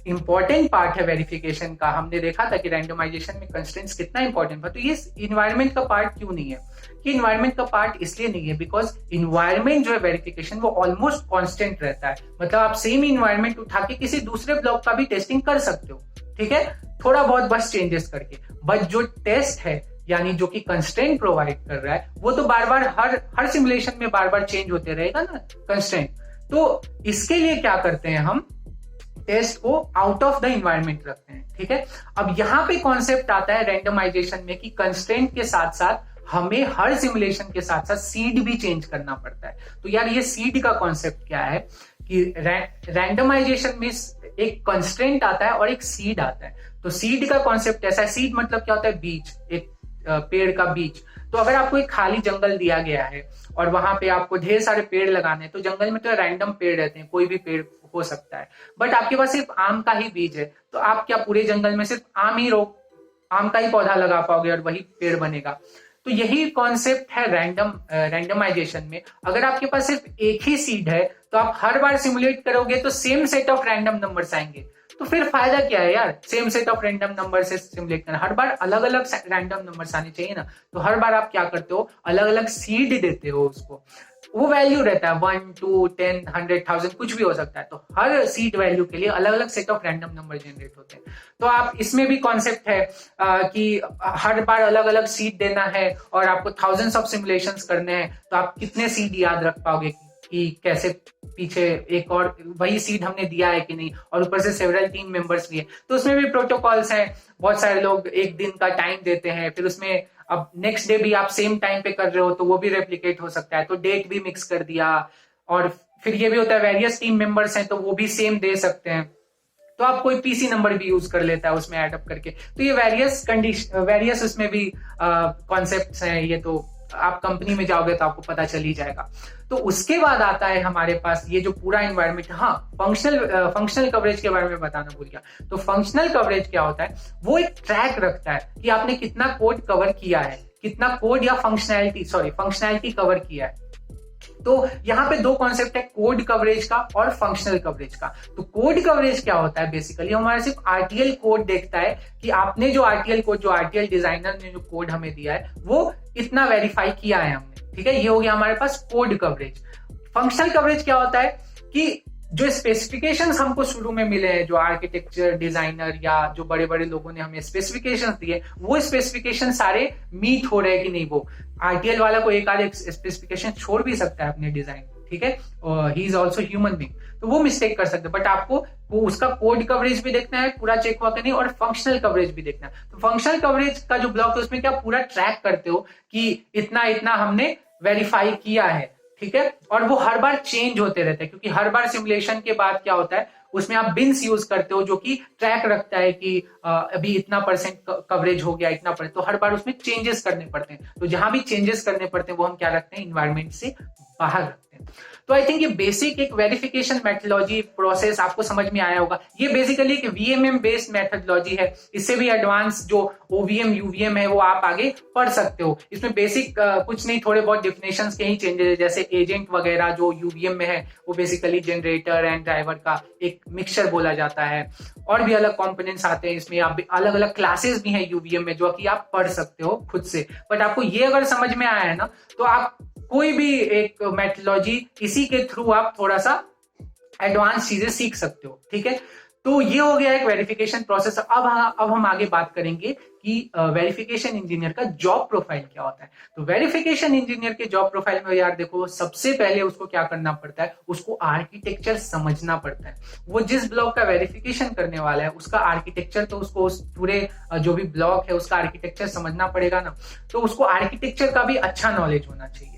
इंपॉर्टेंट पार्ट है वेरिफिकेशन का। हमने देखा था कि रैंडमाइजेशन में कंस्ट्रेंट्स कितना इंपॉर्टेंट था। तो ये इन्वायरमेंट का पार्ट क्यों नहीं है, कि इन्वायरमेंट का पार्ट इसलिए नहीं है बिकॉज इन्वायरमेंट जो है वेरिफिकेशन वो ऑलमोस्ट कांस्टेंट रहता है। मतलब आप सेम इन्वायरमेंट उठा के किसी दूसरे ब्लॉक का भी टेस्टिंग कर सकते हो। ठीक है, थोड़ा बहुत बस चेंजेस करके, बट जो टेस्ट है यानी जो कि कंस्ट्रेंट प्रोवाइड कर रहा है वो तो बार बार हर सिमुलेशन में बार बार चेंज होते रहेगा ना कंस्ट्रेंट। तो इसके लिए क्या करते हैं, हम टेस्ट को आउट ऑफ द इन्वायरमेंट रखते हैं। ठीक है, अब यहाँ पे कॉन्सेप्ट आता है रैंडमाइजेशन में कि कंस्ट्रेंट के साथ साथ हमें हर सिमुलेशन के साथ साथ सीड भी चेंज करना पड़ता है। तो यार ये सीड का कॉन्सेप्ट क्या है कि रैंडमाइजेशन में एक कंस्ट्रेंट आता है और एक सीड आता है। तो सीड का कॉन्सेप्ट ऐसा है, सीड मतलब क्या होता है, बीज, एक पेड़ का बीज। तो अगर आपको एक खाली जंगल दिया गया है और वहां पे आपको ढेर सारे पेड़ लगाने हैं, तो जंगल में तो रैंडम पेड़ रहते हैं, कोई भी पेड़ हो सकता है, बट आपके पास सिर्फ आम का ही बीज है, तो आप क्या पूरे जंगल में सिर्फ आम का ही पौधा लगा पाओगे और वही पेड़ बनेगा। तो यही कॉन्सेप्ट है रैंडमाइजेशन में। अगर आपके पास सिर्फ एक ही सीड है तो आप हर बार सिमुलेट करोगे तो same set of random numbers आएंगे, तो फिर फायदा क्या है यार, same set of random number से सिमुलेट करना। हर बार अलग अलग रैंडम नंबर्स आने चाहिए ना। तो हर बार आप क्या करते हो, अलग अलग सीड देते हो उसको, वो वैल्यू रहता है 1, 2, 10, 100, 1000 कुछ भी हो सकता है। तो हर सीड वैल्यू के लिए अलग अलग set of random number generate होते हैं। तो आप इसमें भी कॉन्सेप्ट है कि हर बार अलग अलग सीड देना है और आपको थाउजेंड्स ऑफ सिमुलेशंस करने हैं, तो आप कितने सीड याद रख पाओगे कि कैसे पीछे एक और वही सीड हमने दिया है कि नहीं, और ऊपर से सेवरल टीम मेंबर्स भी है। तो उसमें भी प्रोटोकॉल्स हैं, बहुत सारे लोग एक दिन का टाइम देते हैं, फिर उसमें अब नेक्स्ट डे भी आप सेम टाइम पे कर रहे हो तो वो भी रेप्लिकेट हो सकता है, तो डेट भी मिक्स कर दिया। और फिर ये भी होता है वेरियस टीम मेंबर्स हैं तो वो भी सेम दे सकते हैं, तो आप कोई पीसी नंबर भी यूज कर लेता है उसमें एड अप करके। तो ये वेरियस उसमें भी कॉन्सेप्ट्स हैं, ये तो आप कंपनी में जाओगे तो आपको पता चल ही जाएगा। तो उसके बाद आता है हमारे पास ये जो पूरा इन्वायरमेंट। हाँ, फंक्शनल कवरेज के बारे में बताना भूल गया। तो फंक्शनल कवरेज क्या होता है, वो एक ट्रैक रखता है कि आपने कितना कोड कवर किया है, कितना कोड या फंक्शनैलिटी कवर किया है। तो यहाँ पे दो कॉन्सेप्ट है, कोड कवरेज का और फंक्शनल कवरेज का। तो कोड कवरेज क्या होता है, बेसिकली हमारा सिर्फ आरटीएल कोड देखता है कि आपने जो आरटीएल कोड, जो आरटीएल डिजाइनर ने जो कोड हमें दिया है वो इतना वेरीफाई किया है हमने, ठीक है। ये हो गया हमारे पास कोड कवरेज। फंक्शनल कवरेज क्या होता है कि जो स्पेसिफिकेशंस हमको शुरू में मिले हैं, जो आर्किटेक्चर डिजाइनर या जो बड़े बड़े लोगों ने हमें स्पेसिफिकेशंस दिए, वो स्पेसिफिकेशन सारे मीट हो रहे हैं कि नहीं। वो आरटीएल वाला को एक आध स्पेसिफिकेशन छोड़ भी सकता है अपने डिजाइन, ठीक है, he is also human being, तो वो मिस्टेक कर सकते हैं। बट आपको वो उसका कोड कवरेज भी देखना है, पूरा चेक हुआ कि नहीं, और फंक्शनल कवरेज भी देखना है। तो फंक्शनल कवरेज का जो ब्लॉक है उसमें क्या पूरा ट्रैक करते हो कि इतना इतना हमने वेरीफाई किया है, ठीक है। और वो हर बार चेंज होते रहते हैं, क्योंकि हर बार सिमुलेशन के बाद क्या होता है, उसमें आप बिन्स यूज करते हो जो कि ट्रैक रखता है कि अभी इतना परसेंट कवरेज हो गया, इतना परसेंट। तो हर बार उसमें चेंजेस करने पड़ते हैं। तो जहां भी चेंजेस करने पड़ते हैं वो हम क्या रखते हैं, इन्वायरमेंट से बाहर रखते हैं। तो आई थिंक ये बेसिक एक वेरिफिकेशन मेथोडोलॉजी प्रोसेस आपको समझ में आया होगा। ये बेसिकली एक वीएमएम बेस्ड मेथोडोलॉजी है। इससे भी एडवांस जो ओवीएम यूवीएम है वो आप आगे पढ़ सकते हो। इसमें बेसिक कुछ नहीं, थोड़े बहुत डिफिनेशंस के ही चेंजेस है, जैसे एजेंट वगैरह जो यूवीएम में है वो बेसिकली जनरेटर एंड ड्राइवर का एक मिक्सचर बोला जाता है। और भी अलग कंपोनेंट्स आते हैं इसमें, आप अलग अलग क्लासेस भी हैं यूवीएम में जो कि आप पढ़ सकते हो खुद से। बट आपको ये अगर समझ में आया है ना, तो आप कोई भी एक मेथोडोलॉजी इसी के थ्रू आप थोड़ा सा एडवांस चीजें सीख सकते हो, ठीक है। तो ये हो गया एक वेरिफिकेशन प्रोसेस। अब हम आगे बात करेंगे कि वेरिफिकेशन इंजीनियर का जॉब प्रोफाइल क्या होता है। तो वेरिफिकेशन इंजीनियर के जॉब प्रोफाइल में यार देखो, सबसे पहले उसको क्या करना पड़ता है, उसको आर्किटेक्चर समझना पड़ता है। वो जिस ब्लॉक का वेरिफिकेशन करने वाला है उसका आर्किटेक्चर, तो उसको उस पूरे जो भी ब्लॉक है उसका आर्किटेक्चर समझना पड़ेगा ना। तो उसको आर्किटेक्चर का भी अच्छा नॉलेज होना चाहिए।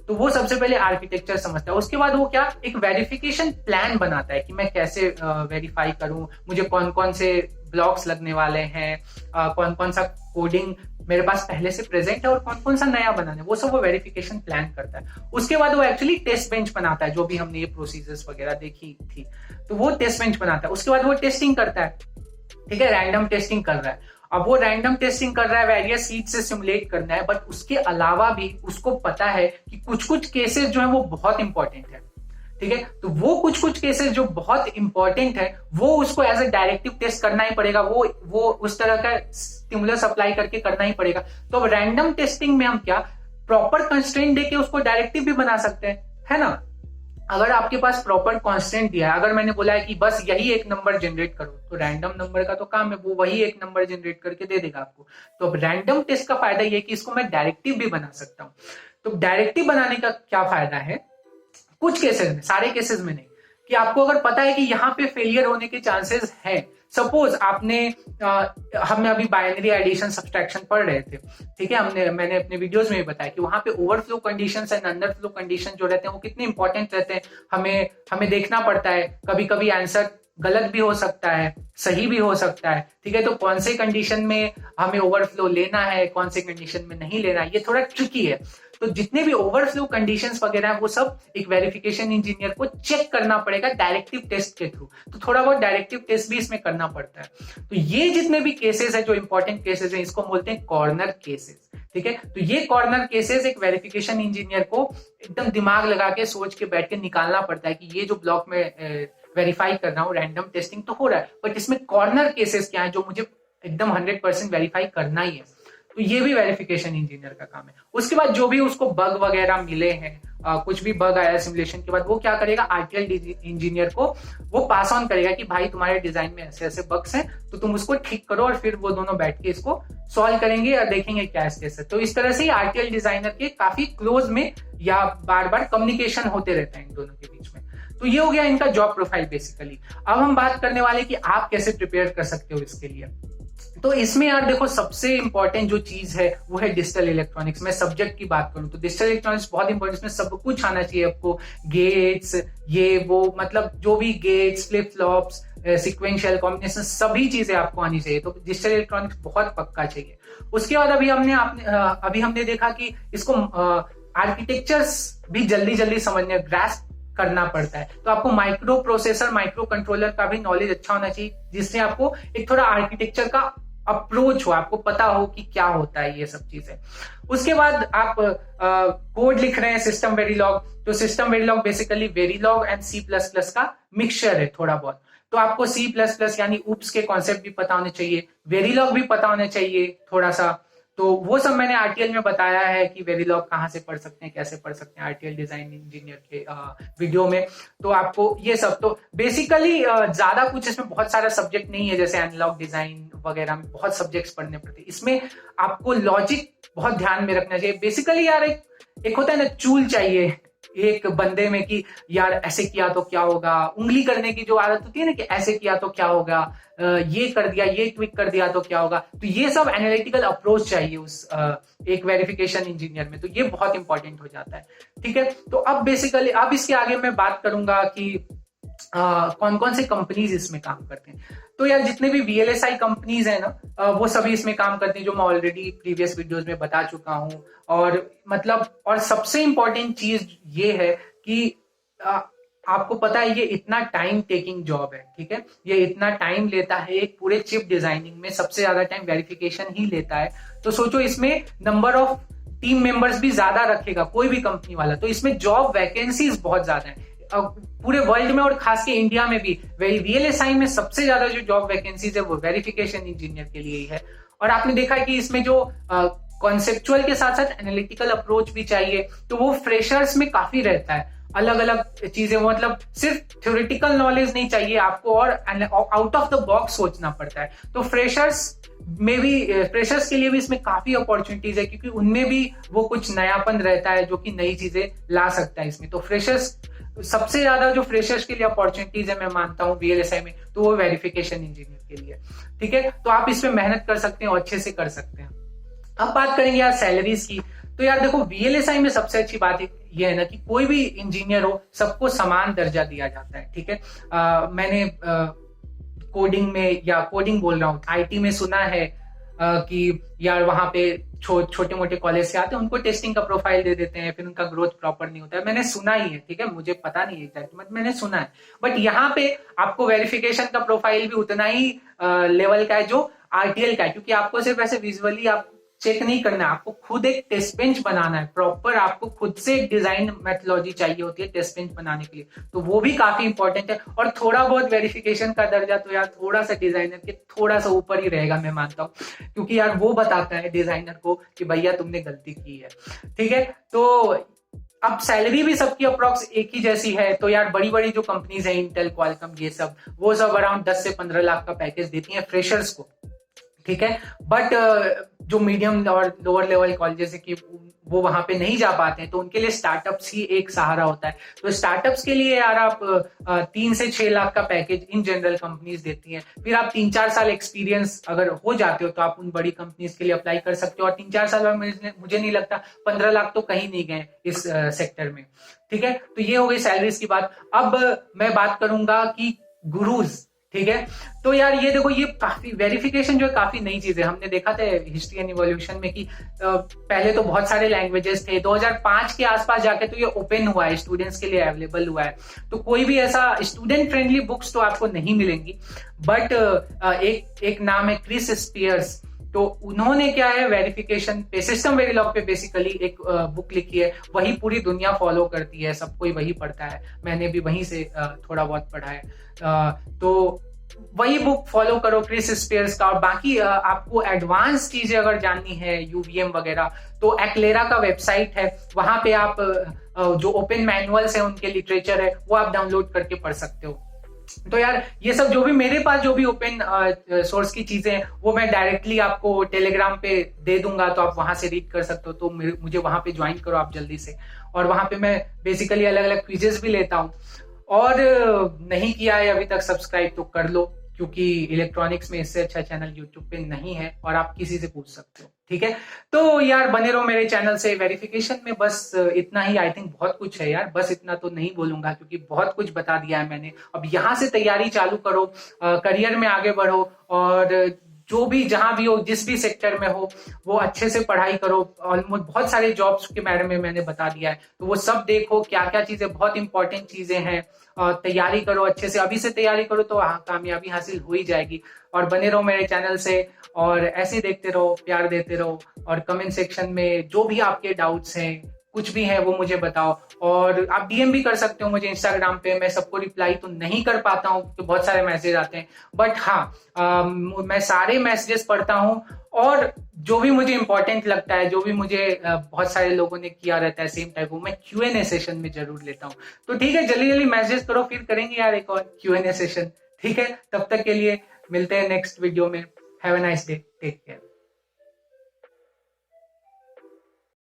तो वो सबसे पहले आर्किटेक्चर समझता है। उसके बाद वो क्या, एक वेरिफिकेशन प्लान बनाता है कि मैं कैसे वेरीफाई करूं, मुझे कौन कौन से ब्लॉक्स लगने वाले हैं, कौन कौन सा कोडिंग मेरे पास पहले से प्रेजेंट है और कौन कौन सा नया बनाना है, वो सब वो वेरिफिकेशन प्लान करता है। उसके बाद वो एक्चुअली टेस्ट बेंच बनाता है, जो भी हमने ये प्रोसीजर्स वगैरह देखी थी, तो वो टेस्ट बेंच बनाता है। उसके बाद वो टेस्टिंग करता है, ठीक है, रैंडम टेस्टिंग कर रहा है। अब वो रैंडम टेस्टिंग कर रहा है, वेरियस सीट से सिमुलेट करना है, बट उसके अलावा भी उसको पता है कि कुछ कुछ केसेस जो है वो बहुत इंपॉर्टेंट है, ठीक है। तो वो कुछ कुछ केसेस जो बहुत इंपॉर्टेंट है वो उसको एज ए डायरेक्टिव टेस्ट करना ही पड़ेगा। वो उस तरह का स्टिमुलस अप्लाई करके करना ही पड़ेगा। तो अब रैंडम टेस्टिंग में हम क्या प्रॉपर कंस्ट्रेंट देके उसको डायरेक्टिव भी बना सकते हैं, है ना। अगर आपके पास प्रॉपर कांस्टेंट दिया है, अगर मैंने बोला है कि बस यही एक नंबर जनरेट करो, तो रैंडम नंबर का तो काम है, वो वही एक नंबर जनरेट करके दे देगा आपको। तो अब रैंडम टेस्ट का फायदा ये है कि इसको मैं डायरेक्टिव भी बना सकता हूं। तो डायरेक्टिव बनाने का क्या फायदा है, कुछ केसेस में, सारे केसेस में नहीं, कि आपको अगर पता है कि यहाँ पे फेलियर होने के चांसेस हैं। सपोज हमने अभी बाइनरी एडिशन सब्सट्रैक्शन पढ़ रहे थे, ठीक है, मैंने अपने वीडियोस में भी बताया कि वहां पे overflow conditions and underflow condition जो रहते हैं वो कितने इंपॉर्टेंट रहते हैं। हमें देखना पड़ता है, कभी कभी आंसर गलत भी हो सकता है, सही भी हो सकता है, ठीक है। तो कौन से कंडीशन में हमें ओवरफ्लो लेना है, कौन से कंडीशन में नहीं लेना है, ये थोड़ा ट्रिकी है। तो जितने भी ओवरफ्लो कंडीशंस वगैरह है वो सब एक वेरिफिकेशन इंजीनियर को चेक करना पड़ेगा डायरेक्टिव टेस्ट के थ्रू। तो थोड़ा बहुत डायरेक्टिव टेस्ट भी इसमें करना पड़ता है। तो ये जितने भी केसेस है, जो इंपॉर्टेंट केसेस है, इसको बोलते हैं कॉर्नर केसेस, ठीक है। तो ये कॉर्नर केसेस एक वेरिफिकेशन इंजीनियर को एकदम दिमाग लगा के सोच के बैठ के निकालना पड़ता है कि ये जो ब्लॉक में वेरीफाई कर रहा हूँ, रैंडम टेस्टिंग तो हो रहा है, बट इसमें कॉर्नर केसेस क्या है जो मुझे एकदम 100% वेरीफाई करना ही है। तो ये भी वेरिफिकेशन इंजीनियर का काम है। उसके बाद जो भी उसको बग वगैरह मिले हैं, कुछ भी बग आया सिमुलेशन के बाद, वो क्या करेगा, आरटीएल इंजीनियर को वो पास ऑन करेगा कि भाई तुम्हारे डिजाइन में ऐसे ऐसे बग्स हैं, तो तुम उसको ठीक करो, और फिर वो दोनों बैठ के इसको सॉल्व करेंगे और देखेंगे क्या स्टेज है। तो इस तरह से आरटीएल डिजाइनर के काफी क्लोज में या बार बार कम्युनिकेशन होते रहते हैं इन दोनों के बीच में। तो ये हो गया इनका जॉब प्रोफाइल बेसिकली। अब हम बात करने वाले कि आप कैसे प्रिपेयर कर सकते हो इसके लिए। तो इसमें यार देखो, सबसे इंपॉर्टेंट जो चीज है वो है डिजिटल इलेक्ट्रॉनिक्स। मैं सब्जेक्ट की बात करूं तो डिजिटल इलेक्ट्रॉनिक्स बहुत इंपॉर्टेंट, इसमें सब कुछ आना चाहिए आपको, गेट्स, ये वो, मतलब जो भी gates, flip flops, sequential combination, सभी चीजें आपको आनी चाहिए। तो डिजिटल इलेक्ट्रॉनिक्स बहुत पक्का चाहिए। उसके बाद अभी हमने देखा कि इसको आर्किटेक्चर्स भी जल्दी जल्दी समझने, ग्रास्प करना पड़ता है। तो आपको माइक्रो प्रोसेसर, माइक्रो कंट्रोलर का भी नॉलेज अच्छा होना चाहिए, जिससे आपको एक थोड़ा आर्किटेक्चर का अप्रोच हो, आपको पता हो कि क्या होता है ये सब चीजें। उसके बाद आप कोड लिख रहे हैं सिस्टम वेरिलॉग। तो system Verilog basically Verilog and C++ का मिक्सचर है थोड़ा बहुत। तो आपको C++ यानी ऊप्स के कॉन्सेप्ट भी पता होने चाहिए, वेरिलॉग भी पता होने चाहिए थोड़ा सा। तो वो सब मैंने आरटीएल में बताया है कि वेरिलॉग कहाँ से पढ़ सकते हैं, कैसे पढ़ सकते हैं आरटीएल डिजाइन इंजीनियर के वीडियो में। तो आपको ये सब, तो बेसिकली ज्यादा कुछ इसमें बहुत सारा सब्जेक्ट नहीं है, जैसे एनालॉग डिजाइन वगैरह में बहुत सब्जेक्ट्स पढ़ने पड़ते हैं। इसमें आपको लॉजिक बहुत ध्यान में रखना चाहिए। बेसिकली यार एक होता है ना, चूल चाहिए एक बंदे में कि यार ऐसे किया तो क्या होगा, उंगली करने की जो आदत होती है ना कि ऐसे किया तो क्या होगा, ये कर दिया, ये ट्विक कर दिया तो क्या होगा। तो ये सब एनालिटिकल अप्रोच चाहिए उस एक वेरिफिकेशन इंजीनियर में। तो ये बहुत इंपॉर्टेंट हो जाता है। ठीक है, तो अब बेसिकली अब इसके आगे मैं बात करूंगा कि कौन कौन से कंपनीज इसमें काम करते हैं। तो यार जितने भी VLSI कंपनीज है ना, वो सभी इसमें काम करते हैं, जो मैं ऑलरेडी प्रीवियस वीडियोस में बता चुका हूं। और सबसे इंपॉर्टेंट चीज ये है कि आपको पता है ये इतना टाइम टेकिंग जॉब है। ठीक है, ये इतना टाइम लेता है, एक पूरे चिप डिजाइनिंग में सबसे ज्यादा टाइम वेरिफिकेशन ही लेता है। तो सोचो इसमें नंबर ऑफ टीम मेंबर्स भी ज्यादा रखेगा कोई भी कंपनी वाला, तो इसमें जॉब वैकेंसीज बहुत ज्यादा है पूरे वर्ल्ड में, और खास के इंडिया में भी। VLSI में सबसे ज्यादा जो जॉब वैकेंसीज है वो वेरिफिकेशन इंजीनियर के लिए ही है। और आपने देखा है कि इसमें जो कॉन्सेप्चुअल के साथ साथ एनालिटिकल अप्रोच भी चाहिए, तो वो फ्रेशर्स में काफी रहता है। अलग अलग चीजें, मतलब सिर्फ थ्योरेटिकल नॉलेज नहीं चाहिए आपको, और आउट ऑफ द बॉक्स सोचना पड़ता है। तो फ्रेशर्स के लिए भी इसमें काफी अपॉर्चुनिटीज है, क्योंकि उनमें भी वो कुछ नयापन रहता है जो कि नई चीजें ला सकता है इसमें। तो फ्रेशर्स, सबसे ज्यादा जो फ्रेशर्स के लिए अपॉर्चुनिटीज है मैं मानता हूँ VLSI में, तो वो वेरिफिकेशन इंजीनियर के लिए। ठीक है, तो आप इसमें मेहनत कर सकते हैं और अच्छे से कर सकते हैं। अब बात करेंगे यार सैलरीज की। तो यार देखो VLSI में सबसे अच्छी बात ये है ना कि कोई भी इंजीनियर हो, सबको समान दर्जा दिया जाता है। ठीक है, मैंने कोडिंग में, या कोडिंग बोल रहा हूँ, IT में सुना है कि यार वहां पे छोटे मोटे कॉलेज से आते हैं, उनको टेस्टिंग का प्रोफाइल दे देते हैं, फिर उनका ग्रोथ प्रॉपर नहीं होता है। मैंने सुना ही है, ठीक है, मुझे पता नहीं एग्जैक्ट, मैंने सुना है। बट यहाँ पे आपको वेरिफिकेशन का प्रोफाइल भी उतना ही लेवल का है जो RTL का है, क्योंकि आपको सिर्फ ऐसे विजुअली आप चेक नहीं करना है, आपको खुद एक टेस्ट बेंच बनाना है प्रॉपर। आपको खुद से एक डिजाइन मेथोलॉजी चाहिए होती है टेस्ट बेंच बनाने के लिए, तो वो भी काफी इंपॉर्टेंट है। और थोड़ा बहुत वेरिफिकेशन का दर्जा तो यार थोड़ा सा डिजाइनर के थोड़ा सा ऊपर ही रहेगा, मैं मानता हूँ, क्योंकि यार वो बताता है डिजाइनर को कि भैया तुमने गलती की है। ठीक है, तो अब सैलरी भी सबकी अप्रॉक्स एक ही जैसी है। तो यार बड़ी बड़ी जो कंपनीज है, इंटेल, क्वालकॉम, ये सब, वो सब अराउंड 10 से 15 लाख का पैकेज देती है फ्रेशर्स को। ठीक है, बट जो मीडियम और लोअर लेवल कॉलेजेस है कि वो वहां पे नहीं जा पाते हैं, तो उनके लिए स्टार्टअप्स ही एक सहारा होता है। तो स्टार्टअप्स के लिए यार आप 3 से 6 लाख का पैकेज इन जनरल कंपनीज देती हैं। फिर आप 3-4 साल एक्सपीरियंस अगर हो जाते हो तो आप उन बड़ी कंपनीज के लिए अप्लाई कर सकते हो। और 3-4 साल में मुझे नहीं लगता 15 लाख तो कहीं नहीं गए इस सेक्टर में। ठीक है, तो ये हो गई सैलरीज की बात। अब मैं बात करूंगा कि गुरुज। ठीक है, तो यार ये देखो, ये काफी वेरिफिकेशन जो है काफी नई चीज है। हमने देखा था हिस्ट्री एंड इवोल्यूशन में कि पहले तो बहुत सारे लैंग्वेजेस थे, 2005 के आसपास जाके तो ये ओपन हुआ है, स्टूडेंट्स के लिए अवेलेबल हुआ है। तो कोई भी ऐसा स्टूडेंट फ्रेंडली बुक्स तो आपको नहीं मिलेंगी, बट एक नाम है क्रिस स्पियर्स। तो उन्होंने क्या है, वेरिफिकेशन पे, सिस्टम वेरिलॉग पे बेसिकली एक बुक लिखी है। वही पूरी दुनिया फॉलो करती है, सब कोई वही पढ़ता है, मैंने भी वहीं से थोड़ा बहुत पढ़ा है। तो वही बुक फॉलो करो, क्रिस स्पियर्स का। और बाकी आपको एडवांस चीजें अगर जाननी है, UVM वगैरह, तो एक्लेरा का वेबसाइट है, वहां पे आप जो ओपन मैनुअल्स है, उनके लिटरेचर है, वो आप डाउनलोड करके पढ़ सकते हो। तो यार ये सब जो भी मेरे पास जो भी ओपन सोर्स की चीजें हैं, वो मैं डायरेक्टली आपको टेलीग्राम पे दे दूंगा, तो आप वहां से रीड कर सकते हो। तो मुझे वहां पे ज्वाइन करो आप जल्दी से। और वहां पे मैं बेसिकली अलग अलग क्विजेस भी लेता हूँ। और नहीं किया है अभी तक सब्सक्राइब तो कर लो, क्योंकि इलेक्ट्रॉनिक्स में इससे अच्छा चैनल यूट्यूब पे नहीं है और आप किसी से पूछ सकते हो, ठीक है। तो यार बने रहो मेरे चैनल से। वेरिफिकेशन में बस इतना ही, आई थिंक बहुत कुछ है यार, बस इतना तो नहीं बोलूंगा क्योंकि बहुत कुछ बता दिया है मैंने। अब यहाँ से तैयारी चालू करो, करियर में आगे बढ़ो, और जो भी जहां भी हो, जिस भी सेक्टर में हो, वो अच्छे से पढ़ाई करो। ऑलमोस्ट बहुत सारे जॉब्स के बारे में मैंने बता दिया है, तो वो सब देखो क्या क्या चीजें बहुत इंपॉर्टेंट चीजें हैं। तैयारी करो अच्छे से, अभी से तैयारी करो तो कामयाबी हासिल हो ही जाएगी। और बने रहो मेरे चैनल से, और ऐसे ही देखते रहो, प्यार देते रहो, और कमेंट सेक्शन में जो भी आपके डाउट्स हैं, कुछ भी है वो मुझे बताओ। और आप डीएम भी कर सकते हो मुझे इंस्टाग्राम पे, मैं सबको रिप्लाई तो नहीं कर पाता हूँ क्योंकि बहुत सारे मैसेज आते हैं, बट हाँ मैं सारे मैसेजेस पढ़ता हूँ। और जो भी मुझे इंपॉर्टेंट लगता है, जो भी मुझे बहुत सारे लोगों ने किया रहता है सेम टाइप, वो मैं Q&A सेशन में जरूर लेता हूँ। तो ठीक है, जल्दी जल्दी मैसेज करो, फिर करेंगे यार एक और Q&A सेशन, ठीक है। तब तक के लिए मिलते हैं नेक्स्ट वीडियो में। Have a nice day, take care.